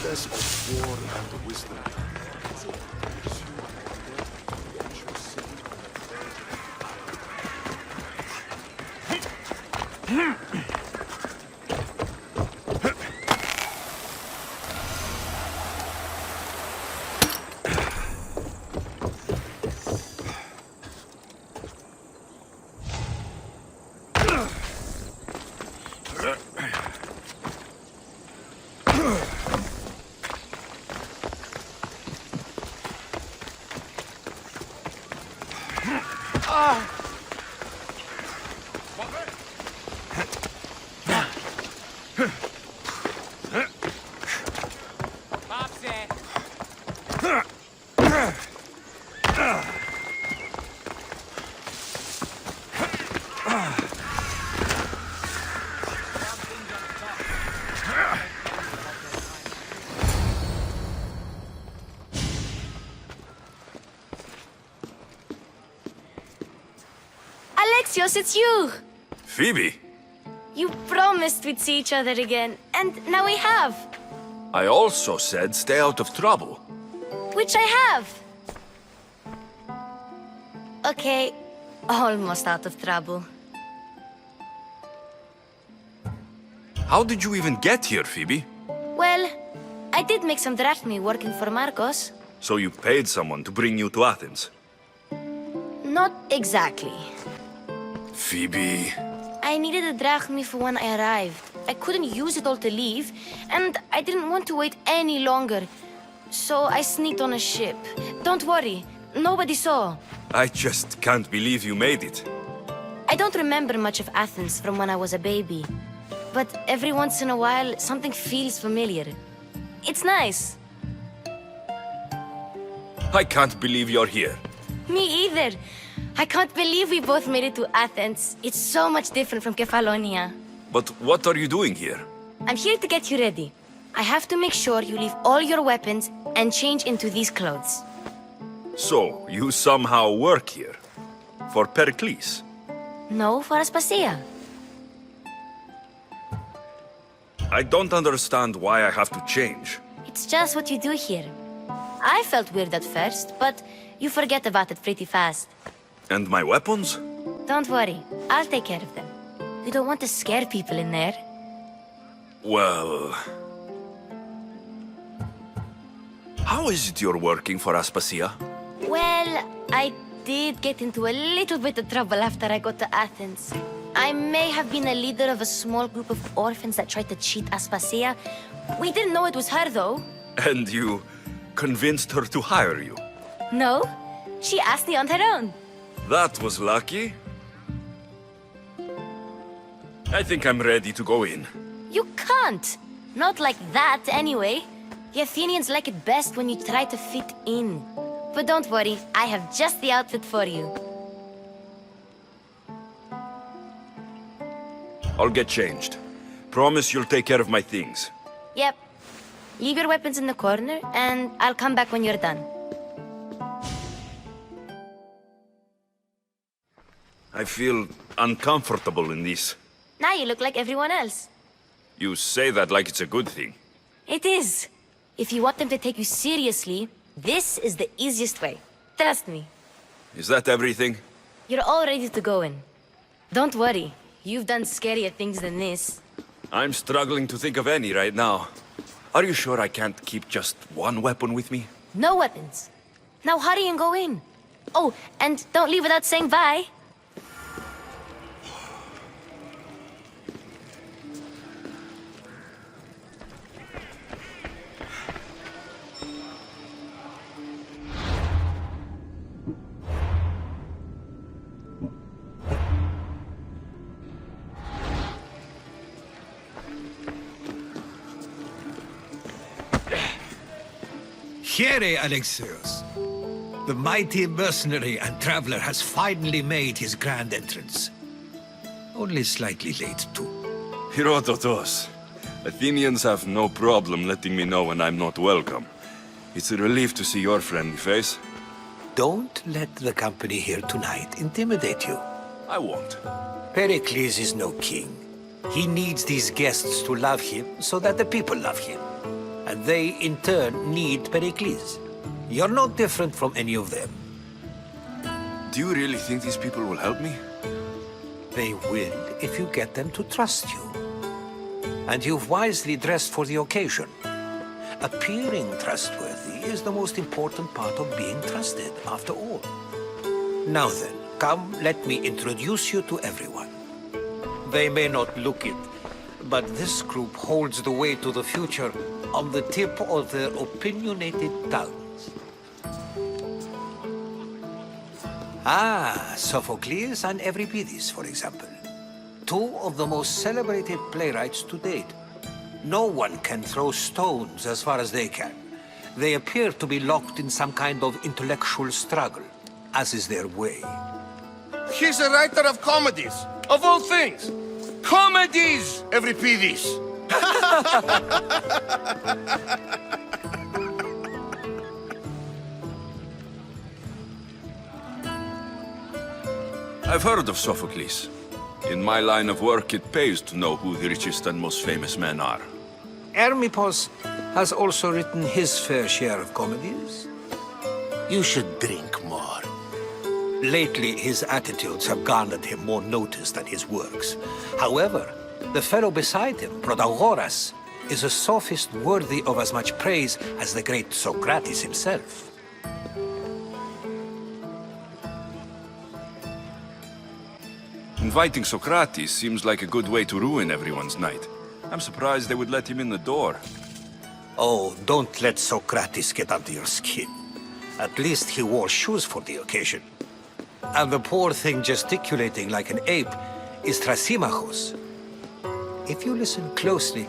Of war and wisdom. Alexios, it's you! Phoebe? You promised we'd see each other again, and now we have. I also said stay out of trouble. Which I have. Okay, almost out of trouble. How did you even get here, Phoebe? Well, I did make some drachmi working for Marcos. So you paid someone to bring you to Athens? Not exactly. Phoebe... I needed a drachmi for when I arrived. I couldn't use it all to leave, and I didn't want to wait any longer. so I sneaked on a ship. Don't worry, nobody saw. I just can't believe you made it. I don't remember much of Athens from when I was a baby. But every once in a while, something feels familiar. It's nice. I can't believe you're here. Me either. I can't believe we both made it to Athens. It's so much different from Kefalonia. But what are you doing here? I'm here to get you ready. I have to make sure you leave all your weapons and change into these clothes. So, you somehow work here? For Pericles? No, for Aspasia. I don't understand why I have to change. It's just what you do here. I felt weird at first, but you forget about it pretty fast. And my weapons? Don't worry, I'll take care of them. You don't want to scare people in there. Well... How is it you're working for Aspasia? Well, I did get into a little bit of trouble after I got to Athens. I may have been a leader of a small group of orphans that tried to cheat Aspasia. We didn't know it was her, though. And you convinced her to hire you? No, she asked me on her own. That was lucky. I think I'm ready to go in. You can't. Not like that, anyway. The Athenians like it best when you try to fit in. But don't worry, I have just the outfit for you. I'll get changed. Promise you'll take care of my things. Yep. Leave your weapons in the corner, and I'll come back when you're done. I feel uncomfortable in this. Now you look like everyone else. You say that like it's a good thing. It is. If you want them to take you seriously, this is the easiest way. Trust me. Is that everything? You're all ready to go in. Don't worry. You've done scarier things than this. I'm struggling to think of any right now. Are you sure I can't keep just one weapon with me? No weapons. Now hurry and go in. Oh, and don't leave without saying bye. Here, Alexios. The mighty mercenary and traveler has finally made his grand entrance. Only slightly late, too. Herodotos. Athenians have no problem letting me know when I'm not welcome. It's a relief to see your friendly face. Don't let the company here tonight intimidate you. I won't. Pericles is no king. He needs these guests to love him so that the people love him. And they, in turn, need Pericles. You're no different from any of them. Do you really think these people will help me? They will if you get them to trust you. And you've wisely dressed for the occasion. Appearing trustworthy is the most important part of being trusted, after all. Now then, come, let me introduce you to everyone. They may not look it, but this group holds the way to the future on the tip of their opinionated tongues. Ah, Sophocles and Euripides, for example. Two of the most celebrated playwrights to date. No one can throw stones as far as they can. They appear to be locked in some kind of intellectual struggle, as is their way. He's a writer of comedies, of all things. Comedies, Euripides. I've heard of Sophocles. In my line of work, it pays to know who the richest and most famous men are. Hermippos has also written his fair share of comedies. You should drink more. Lately, his attitudes have garnered him more notice than his works. However, the fellow beside him, Protagoras, is a sophist worthy of as much praise as the great Sokrates himself. Inviting Sokrates seems like a good way to ruin everyone's night. I'm surprised they would let him in the door. Oh, don't let Sokrates get under your skin. At least he wore shoes for the occasion. And the poor thing gesticulating like an ape is Thrasymachos. If you listen closely,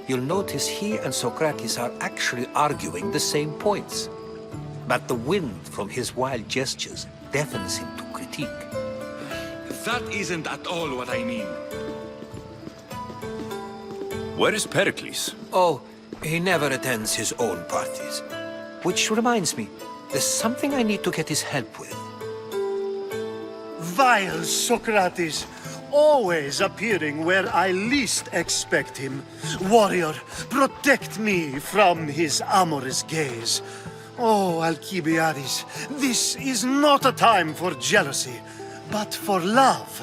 you'll notice he and Sokrates are actually arguing the same points. But the wind from his wild gestures deafens him to critique. That isn't at all what I mean. Where is Pericles? Oh, he never attends his own parties. Which reminds me, there's something I need to get his help with. Vile Socrates, always appearing where I least expect him. Warrior, protect me from his amorous gaze. Oh, Alkibiades, this is not a time for jealousy, but for love.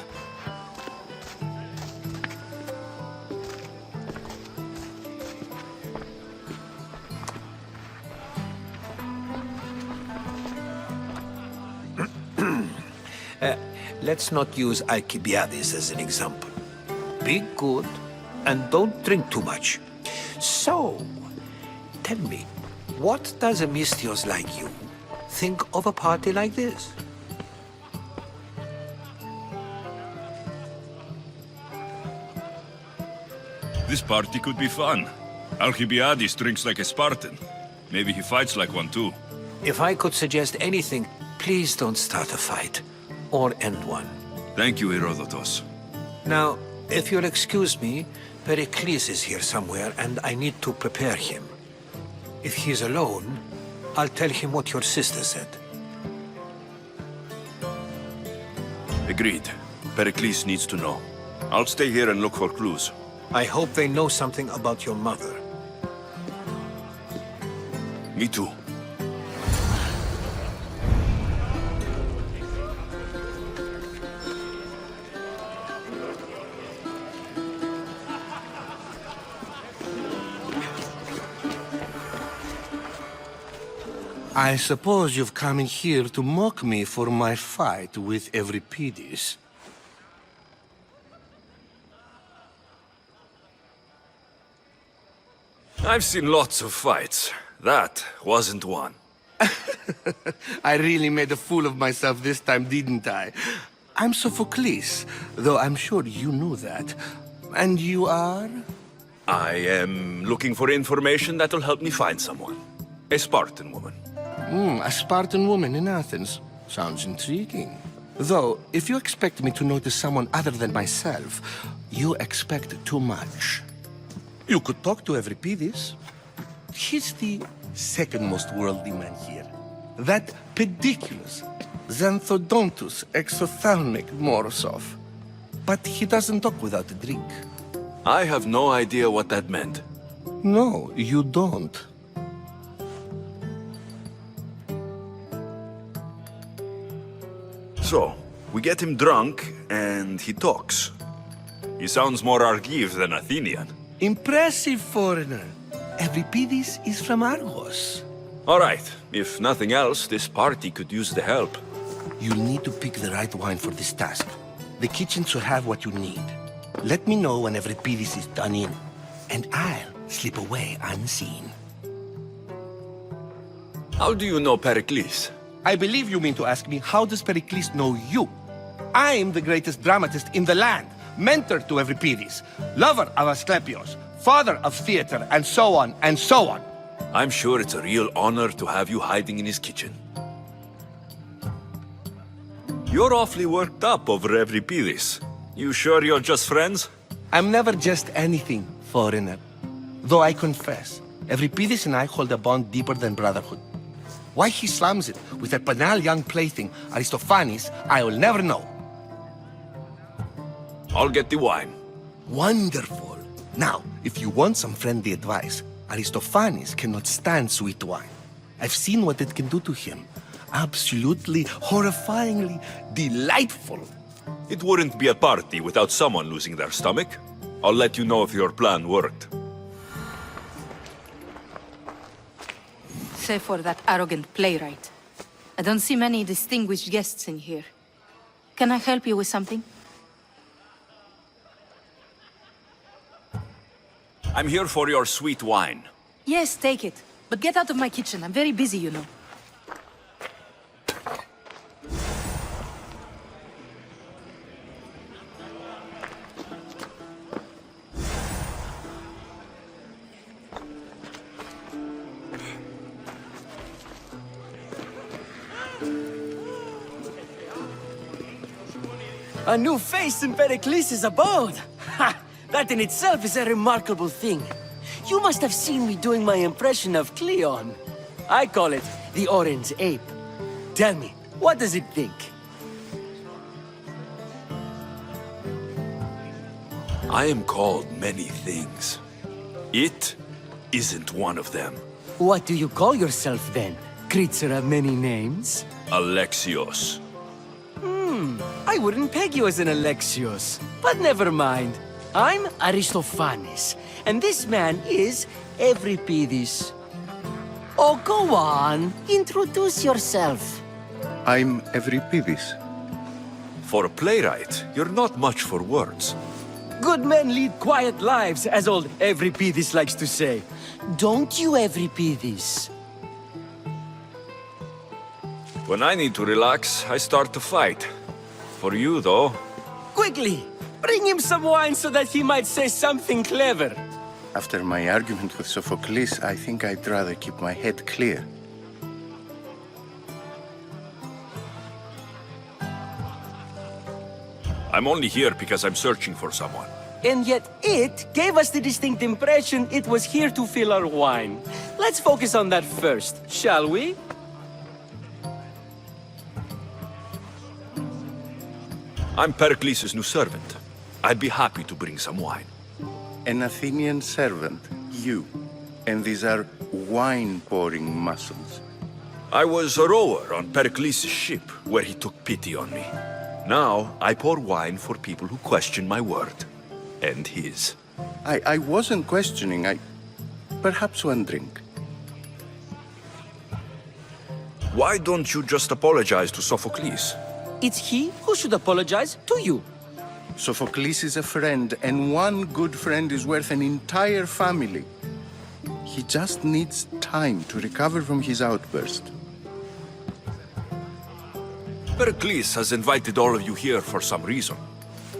Let's not use Alkibiades as an example. Be good and don't drink too much. So, tell me, what does a Mystios like you think of a party like this? This party could be fun. Alkibiades drinks like a Spartan. Maybe he fights like one too. If I could suggest anything, please don't start a fight. Or end one. Thank you, Herodotus. Now, if you'll excuse me, Pericles is here somewhere and I need to prepare him. If he's alone, I'll tell him what your sister said. Agreed. Pericles needs to know. I'll stay here and look for clues. I hope they know something about your mother. Me too. I suppose you've come in here to mock me for my fight with Euripides. I've seen lots of fights. That wasn't one. I really made a fool of myself this time, didn't I? I'm Sophocles, though I'm sure you knew that. And you are? I am looking for information that'll help me find someone. A Spartan woman. A Spartan woman in Athens. Sounds intriguing. Though, if you expect me to notice someone other than myself, you expect too much. You could talk to Euripides. He's the second most worldly man here. That pediculous, Xanthodontus exophthalmic Morosov. But he doesn't talk without a drink. I have no idea what that meant. No, you don't. So, we get him drunk, and he talks. He sounds more Argive than Athenian. Impressive, foreigner. Euripides is from Argos. All right. If nothing else, this party could use the help. You'll need to pick the right wine for this task. The kitchen should have what you need. Let me know when Euripides is done in, and I'll slip away unseen. How do you know Pericles? I believe you mean to ask me, how does Pericles know you? I'm the greatest dramatist in the land, mentor to Euripides, lover of Asclepios, father of theater, and so on, and so on. I'm sure it's a real honor to have you hiding in his kitchen. You're awfully worked up over Euripides. You sure you're just friends? I'm never just anything, foreigner. Though I confess, Euripides and I hold a bond deeper than brotherhood. Why he slams it with that banal young plaything, Aristophanes, I will never know. I'll get the wine. Wonderful. Now, if you want some friendly advice, Aristophanes cannot stand sweet wine. I've seen what it can do to him. Absolutely, horrifyingly delightful. It wouldn't be a party without someone losing their stomach. I'll let you know if your plan worked. Save for that arrogant playwright. I don't see many distinguished guests in here. Can I help you with something? I'm here for your sweet wine. Yes, take it. But get out of my kitchen. I'm very busy, you know. A new face in Pericles' abode! Ha! That in itself is a remarkable thing. You must have seen me doing my impression of Cleon. I call it the Orange Ape. Tell me, what does it think? I am called many things. It isn't one of them. What do you call yourself then? Creature of many names? Alexios. I wouldn't peg you as an Alexios, but never mind. I'm Aristophanes, and this man is Euripides. Oh, go on. Introduce yourself. I'm Euripides. For a playwright, you're not much for words. Good men lead quiet lives, as old Euripides likes to say. Don't you, Euripides? When I need to relax, I start to fight. For you, though... Quickly! Bring him some wine so that he might say something clever. After my argument with Sophocles, I think I'd rather keep my head clear. I'm only here because I'm searching for someone. And yet it gave us the distinct impression it was here to fill our wine. Let's focus on that first, shall we? I'm Pericles' new servant. I'd be happy to bring some wine. An Athenian servant, you. And these are wine-pouring muscles. I was a rower on Pericles' ship, where he took pity on me. Now, I pour wine for people who question my word. And his. I wasn't questioning, perhaps one drink. Why don't you just apologize to Sophocles? It's he who should apologize to you. Sophocles is a friend, and one good friend is worth an entire family. He just needs time to recover from his outburst. Pericles has invited all of you here for some reason.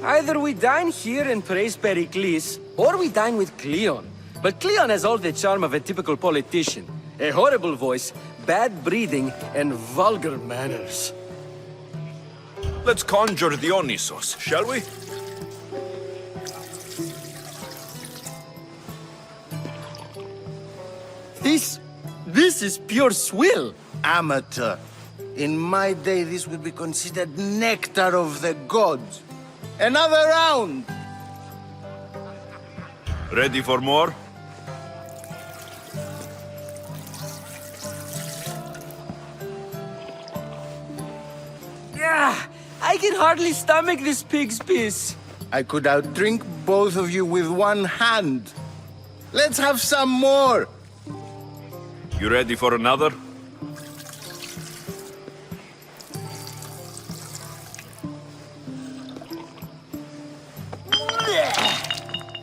Either we dine here and praise Pericles, or we dine with Cleon. But Cleon has all the charm of a typical politician. A horrible voice, bad breeding, and vulgar manners. Let's conjure Dionysos, shall we? This is pure swill. Amateur. In my day, this would be considered nectar of the gods. Another round! Ready for more? I can hardly stomach this pig's piss. I could outdrink both of you with one hand. Let's have some more! You ready for another?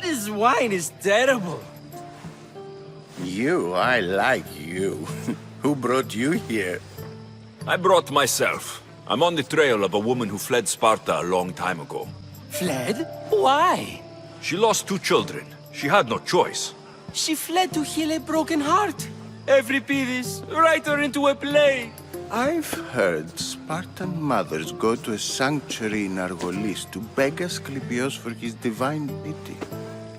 This wine is terrible. I like you. Who brought you here? I brought myself. I'm on the trail of a woman who fled Sparta a long time ago. Fled? Why? She lost 2 children. She had no choice. She fled to heal a broken heart. Euripides, write her into a play. I've heard Spartan mothers go to a sanctuary in Argolis to beg Asclepios for his divine pity.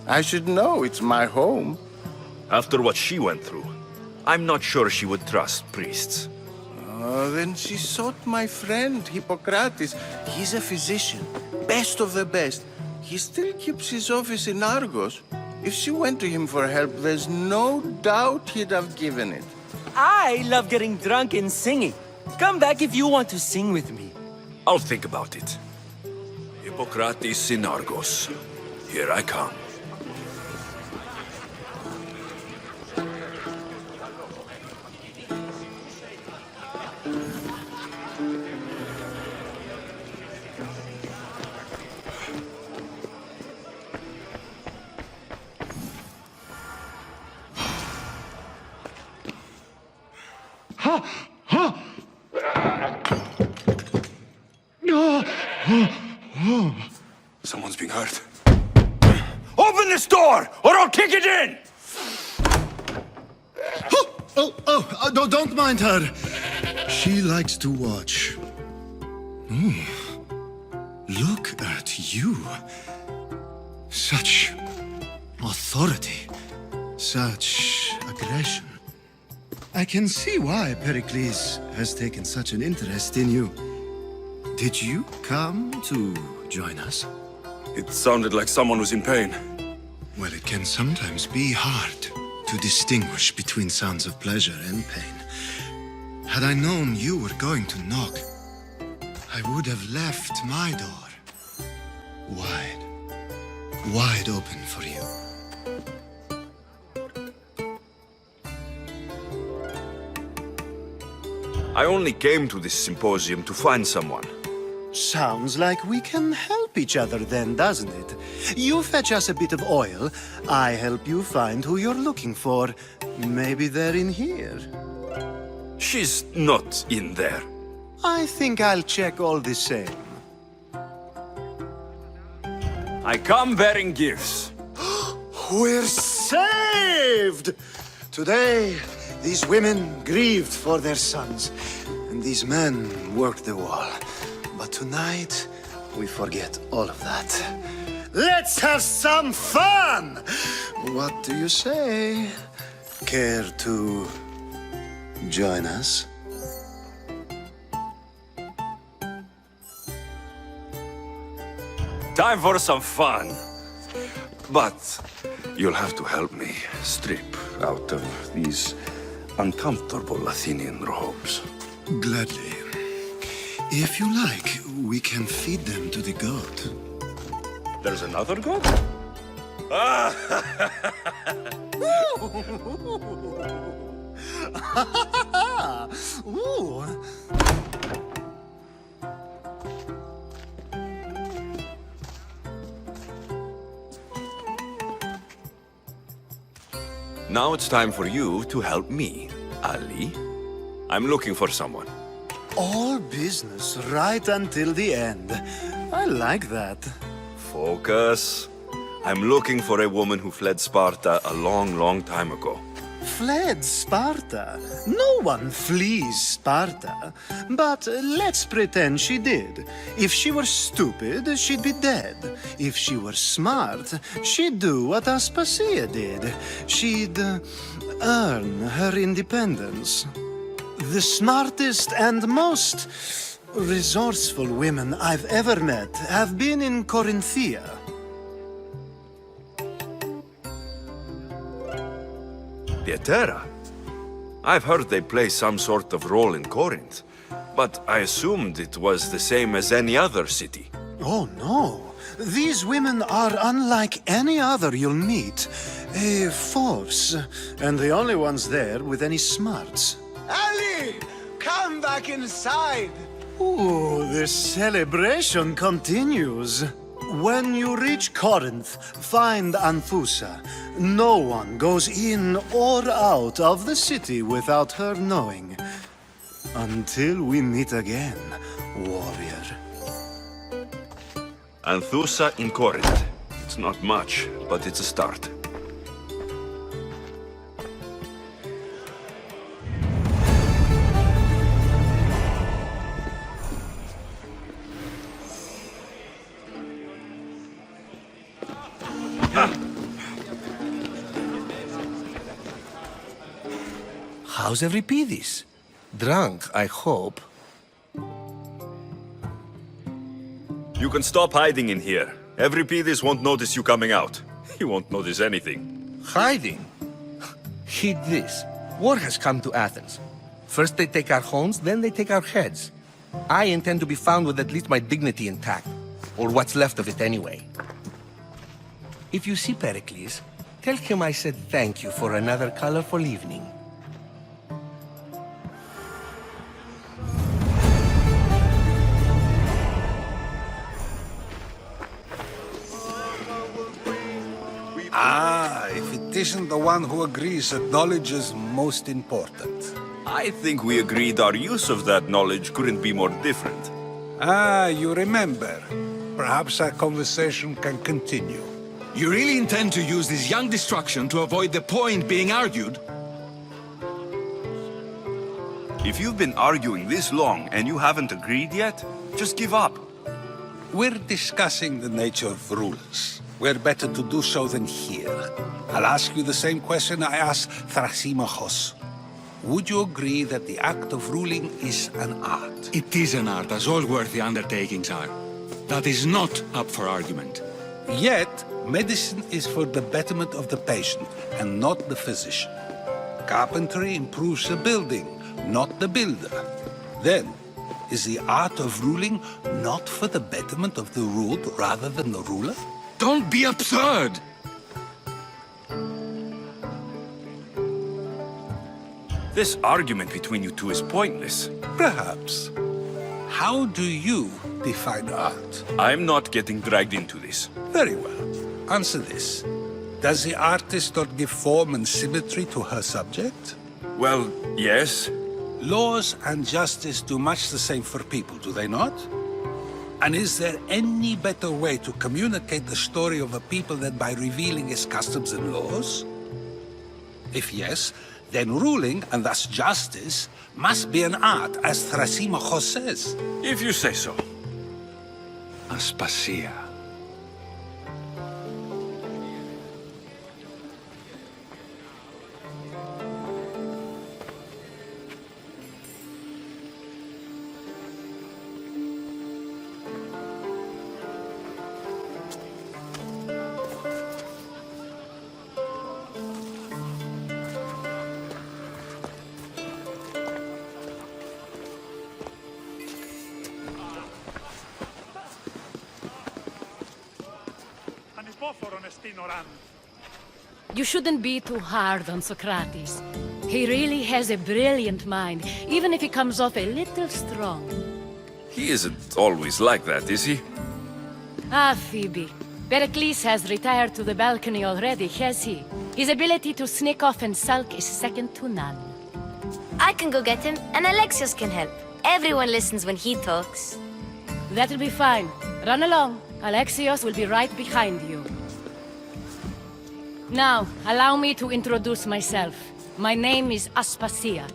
I should know, it's my home. After what she went through, I'm not sure she would trust priests. Then she sought my friend, Hippocrates. He's a physician, best of the best. He still keeps his office in Argos. If she went to him for help, there's no doubt he'd have given it. I love getting drunk and singing. Come back if you want to sing with me. I'll think about it. Hippocrates in Argos. Here I come. Someone's being hurt. Open this door, or I'll kick it in! Don't mind her. She likes to watch. Look at you. Such authority. Such aggression. I can see why Pericles has taken such an interest in you. Did you come to join us? It sounded like someone was in pain. Well, it can sometimes be hard to distinguish between sounds of pleasure and pain. Had I known you were going to knock, I would have left my door wide open for you. I only came to this symposium to find someone. Sounds like we can help each other then, doesn't it? You fetch us a bit of oil, I help you find who you're looking for. Maybe they're in here. She's not in there. I think I'll check all the same. I come bearing gifts. We're saved! Today, these women grieved for their sons, and these men worked the wall. But tonight, we forget all of that. Let's have some fun! What do you say? Care to join us? Time for some fun. But you'll have to help me strip out of these uncomfortable Athenian robes. Gladly. If you like, we can feed them to the goat. There's another goat? Ooh. Now it's time for you to help me, Ali. I'm looking for someone. All business right until the end. I like that. Focus. I'm looking for a woman who fled Sparta a long, long time ago. Fled Sparta? No one flees Sparta. But let's pretend she did. If she were stupid, she'd be dead. If she were smart, she'd do what Aspasia did. She'd earn her independence. The smartest and most resourceful women I've ever met have been in Corinthia. Pietera? I've heard they play some sort of role in Corinth, but I assumed it was the same as any other city. Oh, no. These women are unlike any other you'll meet. A force, and the only ones there with any smarts. Ali! Come back inside! Ooh, the celebration continues. When you reach Corinth, find Anthusa. No one goes in or out of the city without her knowing. Until we meet again, warrior. Anthusa in Corinth. It's not much, but it's a start. How's Euripides? Drunk, I hope. You can stop hiding in here. Euripides won't notice you coming out. He won't notice anything. Hiding? Heed this. War has come to Athens. First they take our homes, then they take our heads. I intend to be found with at least my dignity intact. Or what's left of it anyway. If you see Pericles, tell him I said thank you for another colorful evening. If it isn't the one who agrees that knowledge is most important. I think we agreed our use of that knowledge couldn't be more different. Ah, you remember. Perhaps our conversation can continue. You really intend to use this young destruction to avoid the point being argued? If you've been arguing this long and you haven't agreed yet, just give up. We're discussing the nature of rulers. Where better to do so than here? I'll ask you the same question I asked Thrasymachos. Would you agree that the act of ruling is an art? It is an art, as all worthy undertakings are. That is not up for argument. Yet, medicine is for the betterment of the patient and not the physician. Carpentry improves the building, not the builder. Then, is the art of ruling not for the betterment of the ruled rather than the ruler? Don't be absurd! This argument between you two is pointless. Perhaps. How do you define art? I'm not getting dragged into this. Very well. Answer this. Does the artist not give form and symmetry to her subject? Well, yes. Laws and justice do much the same for people, do they not? And is there any better way to communicate the story of a people than by revealing its customs and laws? If yes, then ruling, and thus justice, must be an art, as Thrasymachos says. If you say so. Aspasia. You shouldn't be too hard on Sokrates. He really has a brilliant mind, even if he comes off a little strong. He isn't always like that, is he? Ah, Phoebe. Pericles has retired to the balcony already, has he? His ability to sneak off and sulk is second to none. I can go get him, and Alexios can help. Everyone listens when he talks. That'll be fine. Run along. Alexios will be right behind you. Now, allow me to introduce myself. My name is Aspasia.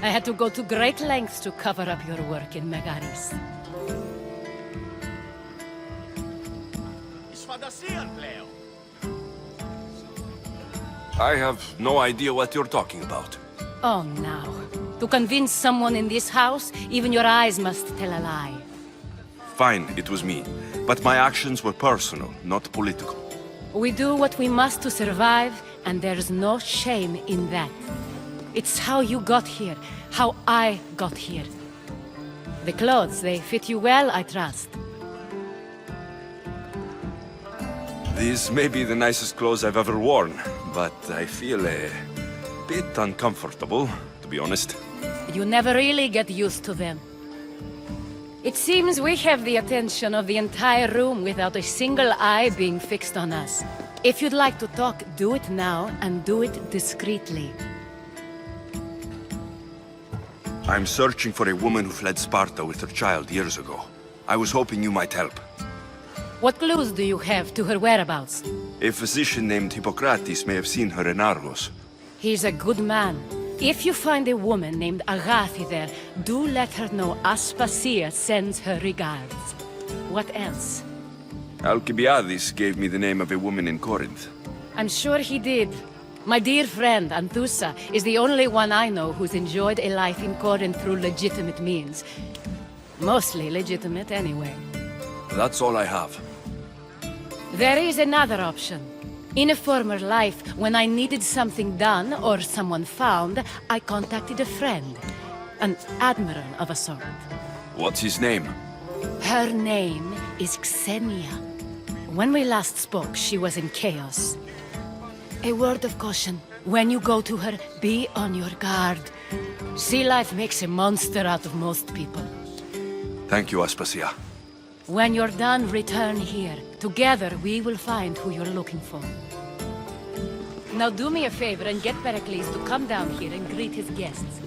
I had to go to great lengths to cover up your work in Megaris. I have no idea what you're talking about. Oh, now. To convince someone in this house, even your eyes must tell a lie. Fine, it was me. But my actions were personal, not political. We do what we must to survive, and there's no shame in that. It's how you got here, how I got here. The clothes, they fit you well, I trust. These may be the nicest clothes I've ever worn, but I feel a bit uncomfortable, to be honest. You never really get used to them. It seems we have the attention of the entire room without a single eye being fixed on us. If you'd like to talk, do it now, and do it discreetly. I'm searching for a woman who fled Sparta with her child years ago. I was hoping you might help. What clues do you have to her whereabouts? A physician named Hippocrates may have seen her in Argos. He's a good man. If you find a woman named Agathi there, do let her know Aspasia sends her regards. What else? Alkibiades gave me the name of a woman in Corinth. I'm sure he did. My dear friend, Anthusa, is the only one I know who's enjoyed a life in Corinth through legitimate means. Mostly legitimate, anyway. That's all I have. There is another option. In a former life, when I needed something done or someone found, I contacted a friend. An admiral of a sort. What's his name? Her name is Xenia. When we last spoke, she was in chaos. A word of caution. When you go to her, be on your guard. Sea life makes a monster out of most people. Thank you, Aspasia. When you're done, return here. Together, we will find who you're looking for. Now do me a favor and get Pericles to come down here and greet his guests.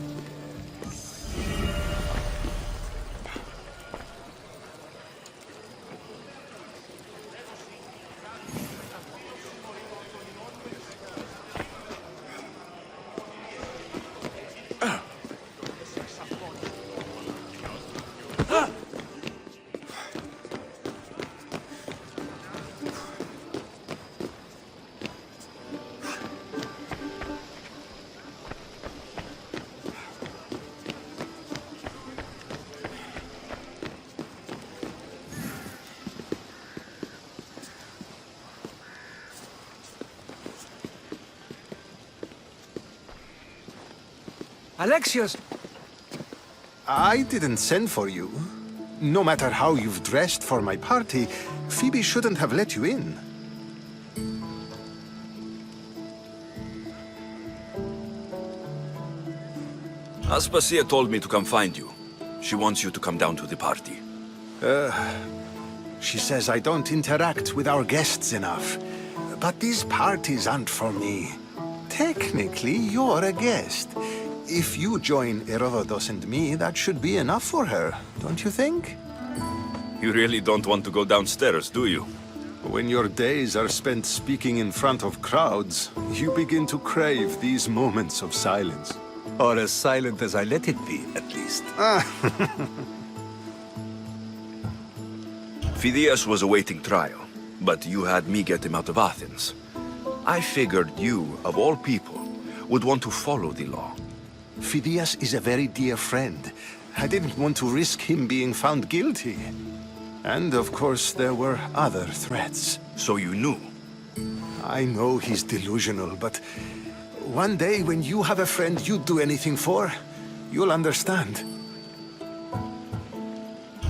Alexios! I didn't send for you. No matter how you've dressed for my party, Phoebe shouldn't have let you in. Aspasia told me to come find you. She wants you to come down to the party. She says I don't interact with our guests enough. But these parties aren't for me. Technically, you're a guest. If you join Herodotus and me, that should be enough for her, don't you think? You really don't want to go downstairs, do you? When your days are spent speaking in front of crowds, you begin to crave these moments of silence. Or as silent as I let it be, at least. Phidias was awaiting trial, but you had me get him out of Athens. I figured you, of all people, would want to follow the law. Phidias is a very dear friend. I didn't want to risk him being found guilty. And of course, there were other threats. So you knew? I know he's delusional, but one day when you have a friend you'd do anything for, you'll understand.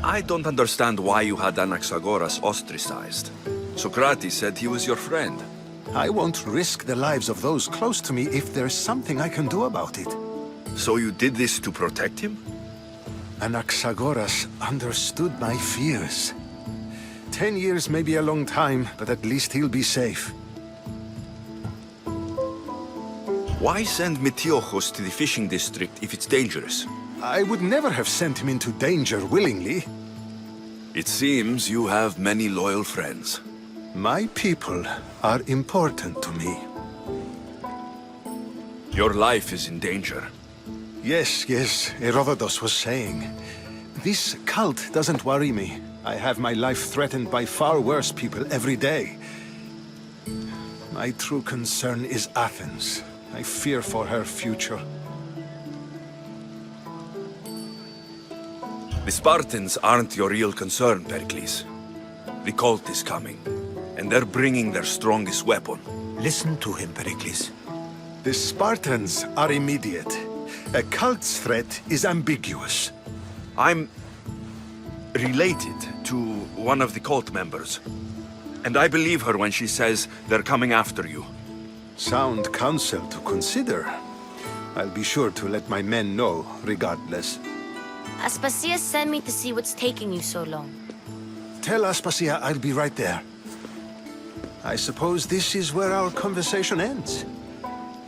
I don't understand why you had Anaxagoras ostracized. Sokrates said he was your friend. I won't risk the lives of those close to me if there's something I can do about it. So you did this to protect him? Anaxagoras understood my fears. 10 years may be a long time, but at least he'll be safe. Why send Metiochos to the fishing district if it's dangerous? I would never have sent him into danger willingly. It seems you have many loyal friends. My people are important to me. Your life is in danger. Yes, Herodotus was saying. This cult doesn't worry me. I have my life threatened by far worse people every day. My true concern is Athens. I fear for her future. The Spartans aren't your real concern, Pericles. The cult is coming, and they're bringing their strongest weapon. Listen to him, Pericles. The Spartans are immediate. A cult's threat is ambiguous. I'm related to one of the cult members, and I believe her when she says they're coming after you. Sound counsel to consider. I'll be sure to let my men know, regardless. Aspasia sent me to see what's taking you so long. Tell Aspasia I'll be right there. I suppose this is where our conversation ends.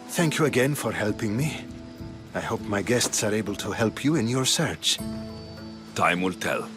Thank you again for helping me. I hope my guests are able to help you in your search. Time will tell.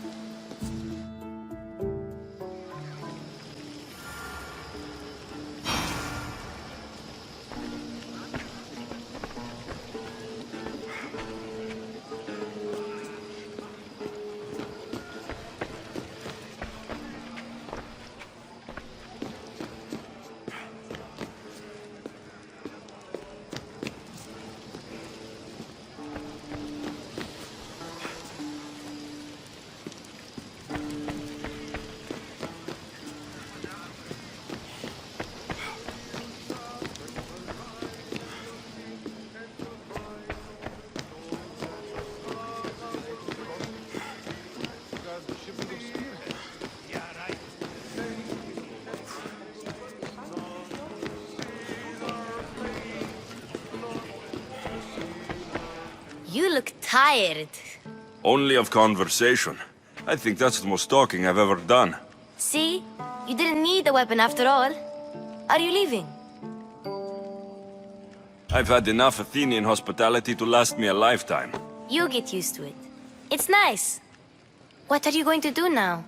You look tired. Only of conversation. I think that's the most talking I've ever done. See? You didn't need the weapon after all. Are you leaving? I've had enough Athenian hospitality to last me a lifetime. You get used to it. It's nice. What are you going to do now?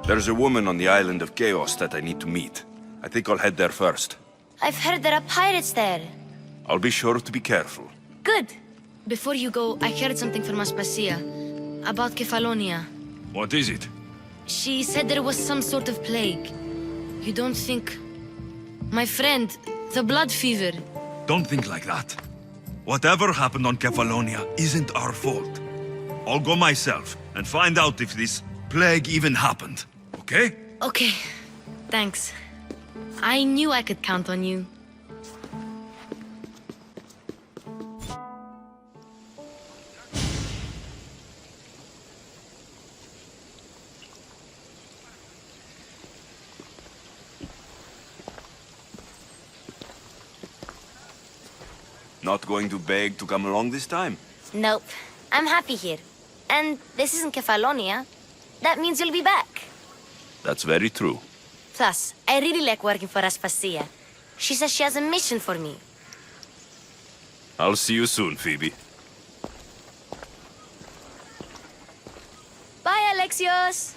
There's a woman on the island of Chaos that I need to meet. I think I'll head there first. I've heard there are pirates there. I'll be sure to be careful. Good. Before you go, I heard something from Aspasia about Kefalonia. What is it? She said there was some sort of plague. You don't think... My friend, the blood fever. Don't think like that. Whatever happened on Kefalonia isn't our fault. I'll go myself and find out if this plague even happened, okay? Okay, thanks. I knew I could count on you. Not going to beg to come along this time? Nope. I'm happy here. And this isn't Kefalonia. That means you'll be back. That's very true. Plus, I really like working for Aspasia. She says she has a mission for me. I'll see you soon, Phoebe. Bye, Alexios!